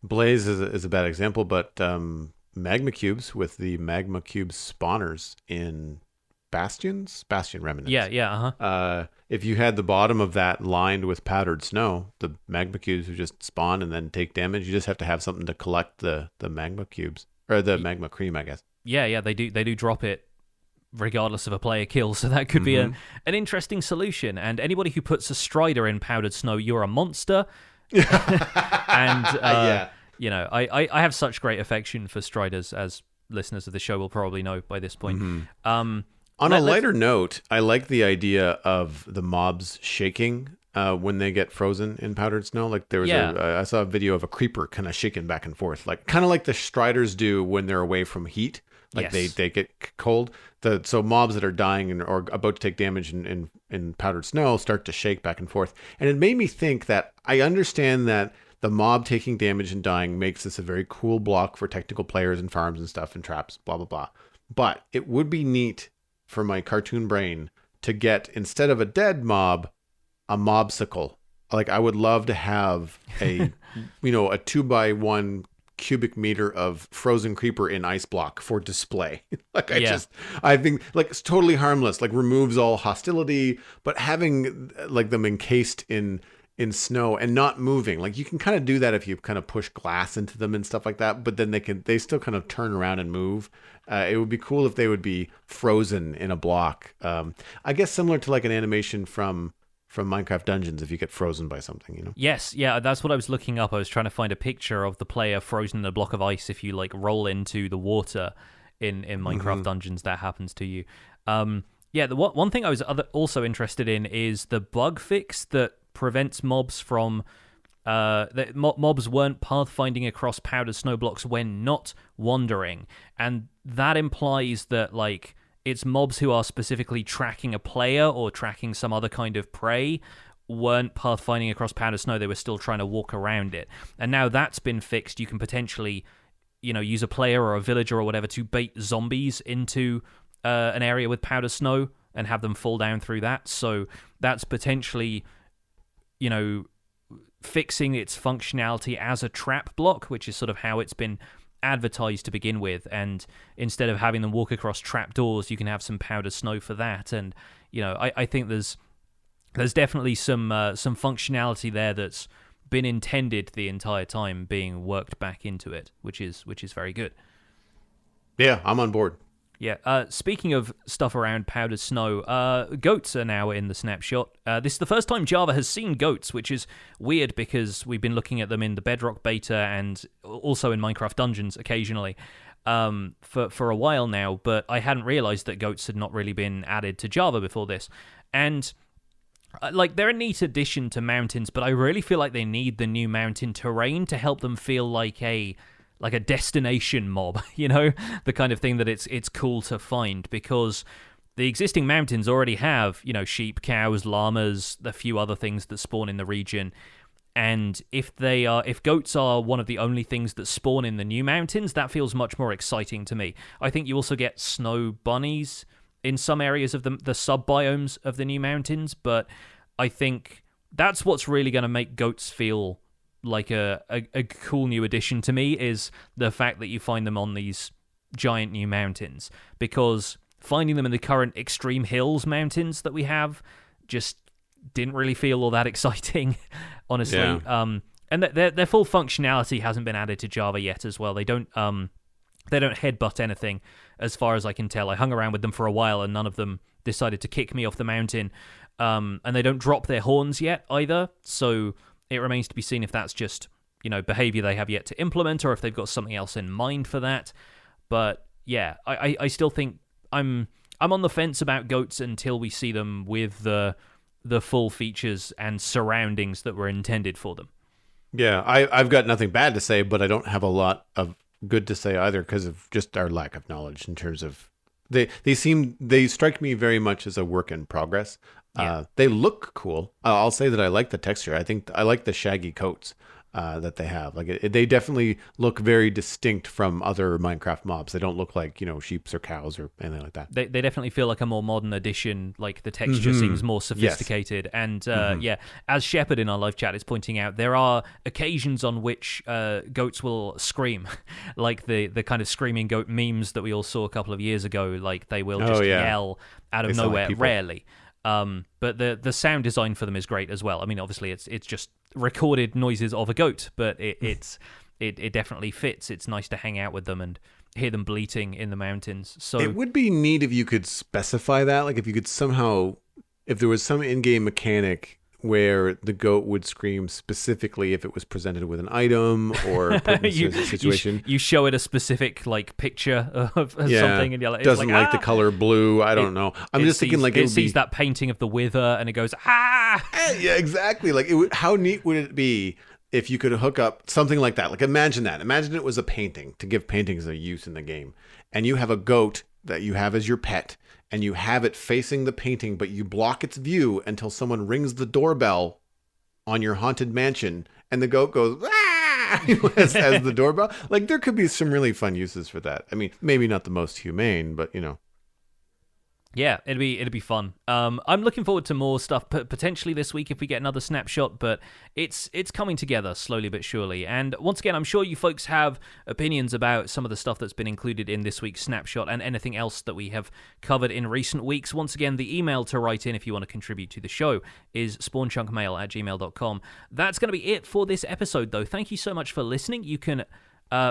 Blaze is a bad example, but magma cubes with the magma cube spawners in bastion remnants. If you had the bottom of that lined with powdered snow, the magma cubes would just spawn and then take damage. You just have to have something to collect the magma cubes or the magma cream, I guess. Yeah, they do drop it regardless of a player kill, so that could be an interesting solution. And anybody who puts a strider in powdered snow, you're a monster. And I have such great affection for striders, as listeners of the show will probably know by this point. On a lighter note, I like the idea of the mobs shaking when they get frozen in powdered snow. Like there was I saw a video of a creeper kind of shaking back and forth, kind of like the striders do when they're away from heat. Like Yes. they get cold. So mobs that are dying or about to take damage in powdered snow start to shake back and forth. And it made me think that I understand that the mob taking damage and dying makes this a very cool block for technical players and farms and stuff and traps, blah, blah, blah. But it would be neat for my cartoon brain to get, instead of a dead mob, a mobsicle. Like, I would love to have a, a 2x1 cubic meter of frozen creeper in ice block for display. I think like it's totally harmless, like removes all hostility, but having like them encased in snow and not moving, like you can kind of do that if you kind of push glass into them and stuff like that, but then they still kind of turn around and move. It would be cool if they would be frozen in a block. I guess similar to like an animation from Minecraft Dungeons, if you get frozen by something, Yes, yeah, that's what I was looking up. I was trying to find a picture of the player frozen in a block of ice. If you like roll into the water in Minecraft Dungeons, that happens to you. The one thing I was also interested in is the bug fix that prevents mobs from mobs weren't pathfinding across powdered snow blocks when not wandering, and that implies that like it's mobs who are specifically tracking a player or tracking some other kind of prey weren't pathfinding across powdered snow. They were still trying to walk around it. And now that's been fixed. You can potentially, use a player or a villager or whatever to bait zombies into an area with powdered snow and have them fall down through that. So that's potentially, fixing its functionality as a trap block, which is sort of how it's been advertised to begin with, and instead of having them walk across trapdoors, you can have some powdered snow for that. And I think there's definitely some functionality there that's been intended the entire time being worked back into it, which is very good. Yeah, I'm on board. Yeah. Speaking of stuff around powdered snow, goats are now in the snapshot. This is the first time Java has seen goats, which is weird because we've been looking at them in the Bedrock beta and also in Minecraft Dungeons occasionally for a while now. But I hadn't realized that goats had not really been added to Java before this. And they're a neat addition to mountains, but I really feel like they need the new mountain terrain to help them feel like a destination mob, the kind of thing that it's cool to find, because the existing mountains already have, sheep, cows, llamas, a few other things that spawn in the region. And if goats are one of the only things that spawn in the new mountains, that feels much more exciting to me. I think you also get snow bunnies in some areas of the sub-biomes of the new mountains, but I think that's what's really going to make goats feel like a cool new addition to me, is the fact that you find them on these giant new mountains, because finding them in the current extreme hills mountains that we have just didn't really feel all that exciting, honestly. Yeah. And their full functionality hasn't been added to Java yet as well. They don't headbutt anything as far as I can tell. I hung around with them for a while and none of them decided to kick me off the mountain. And they don't drop their horns yet either, so it remains to be seen if that's just, behavior they have yet to implement, or if they've got something else in mind for that. But yeah, I still think I'm on the fence about goats until we see them with the full features and surroundings that were intended for them. Yeah, I've got nothing bad to say, but I don't have a lot of good to say either because of just our lack of knowledge in terms of they strike me very much as a work in progress. Yeah. They look cool. I'll say that I like the texture. I think I like the shaggy coats that they have. Like they definitely look very distinct from other Minecraft mobs. They don't look like sheep or cows or anything like that. They definitely feel like a more modern edition. Like the texture seems more sophisticated. Yes. And yeah, as Shepard in our live chat is pointing out, there are occasions on which goats will scream, like the kind of screaming goat memes that we all saw a couple of years ago. Like they will just yell out of nowhere, like rarely. But the sound design for them is great as well. I mean, obviously it's just recorded noises of a goat, but it definitely fits. It's nice to hang out with them and hear them bleating in the mountains. So it would be neat if you could specify that, like if you could somehow, if there was some in-game mechanic where the goat would scream specifically if it was presented with an item or put in a situation. You show it a specific picture of something and you're like, doesn't like the color blue. I don't know. I'm just thinking like it sees that painting of the wither and it goes, ah! Yeah, exactly. Like how neat would it be if you could hook up something like that. Like imagine that. Imagine it was a painting, to give paintings a use in the game. And you have a goat that you have as your pet, and you have it facing the painting, but you block its view until someone rings the doorbell on your haunted mansion, and the goat goes, "Ah!" as the doorbell. Like, there could be some really fun uses for that. I mean, maybe not the most humane, but Yeah, it'd be fun. I'm looking forward to more stuff potentially this week if we get another snapshot, but it's coming together slowly but surely. And once again, I'm sure you folks have opinions about some of the stuff that's been included in this week's snapshot and anything else that we have covered in recent weeks. Once again, the email to write in if you want to contribute to the show is spawnchunkmail@gmail.com. That's going to be it for this episode, though. Thank you so much for listening. You can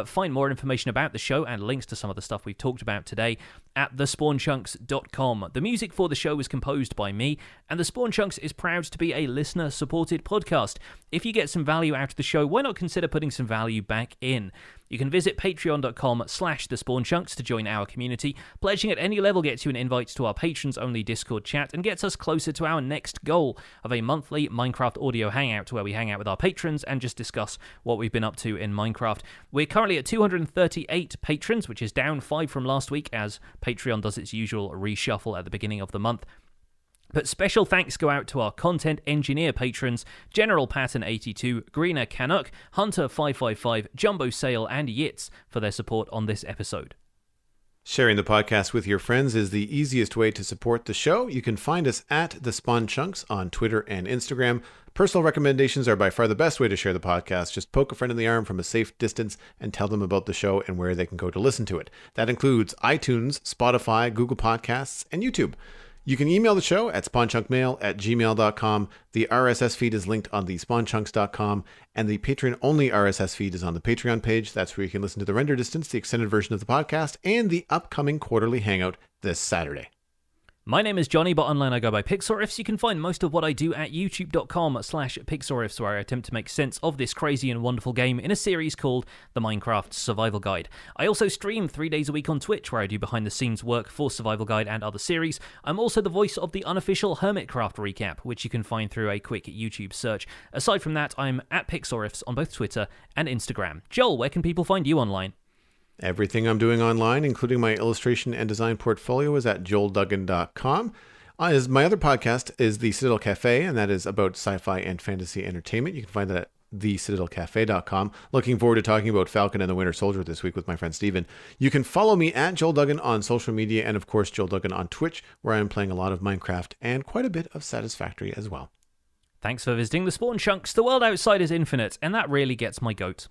find more information about the show and links to some of the stuff we've talked about today at thespawnchunks.com. The music for the show was composed by me, and The Spawn Chunks is proud to be a listener-supported podcast. If you get some value out of the show, why not consider putting some value back in? You can visit patreon.com/thespawnchunks to join our community. Pledging at any level gets you an invite to our patrons-only Discord chat and gets us closer to our next goal of a monthly Minecraft audio hangout where we hang out with our patrons and just discuss what we've been up to in Minecraft. We're currently at 238 patrons, which is down 5 from last week as Patreon does its usual reshuffle at the beginning of the month. But special thanks go out to our content engineer patrons, General Patton 82, Greener Canuck, Hunter 555, Jumbo Sale, and Yitz for their support on this episode. Sharing the podcast with your friends is the easiest way to support the show. You can find us at The Spawn Chunks on Twitter and Instagram. Personal recommendations are by far the best way to share the podcast. Just poke a friend in the arm from a safe distance and tell them about the show and where they can go to listen to it. That includes iTunes, Spotify, Google Podcasts, and YouTube. You can email the show at spawnchunkmail@gmail.com. The RSS feed is linked on the spawnchunks.com, and the Patreon-only RSS feed is on the Patreon page. That's where you can listen to the render distance, the extended version of the podcast, and the upcoming quarterly hangout this Saturday. My name is Johnny, but online I go by Pixelriffs. You can find most of what I do at youtube.com/Pixelriffs, where I attempt to make sense of this crazy and wonderful game in a series called The Minecraft Survival Guide. I also stream 3 days a week on Twitch, where I do behind-the-scenes work for Survival Guide and other series. I'm also the voice of the unofficial Hermitcraft recap, which you can find through a quick YouTube search. Aside from that, I'm at Pixelriffs on both Twitter and Instagram. Joel, where can people find you online? Everything I'm doing online, including my illustration and design portfolio, is at joelduggan.com. My other podcast is The Citadel Cafe, and that is about sci-fi and fantasy entertainment. You can find that at thecitadelcafe.com. Looking forward to talking about Falcon and the Winter Soldier this week with my friend Steven. You can follow me at Joel Duggan on social media, and of course Joel Duggan on Twitch, where I'm playing a lot of Minecraft and quite a bit of Satisfactory as well. Thanks for visiting The Spawn Chunks. The world outside is infinite, and that really gets my goat.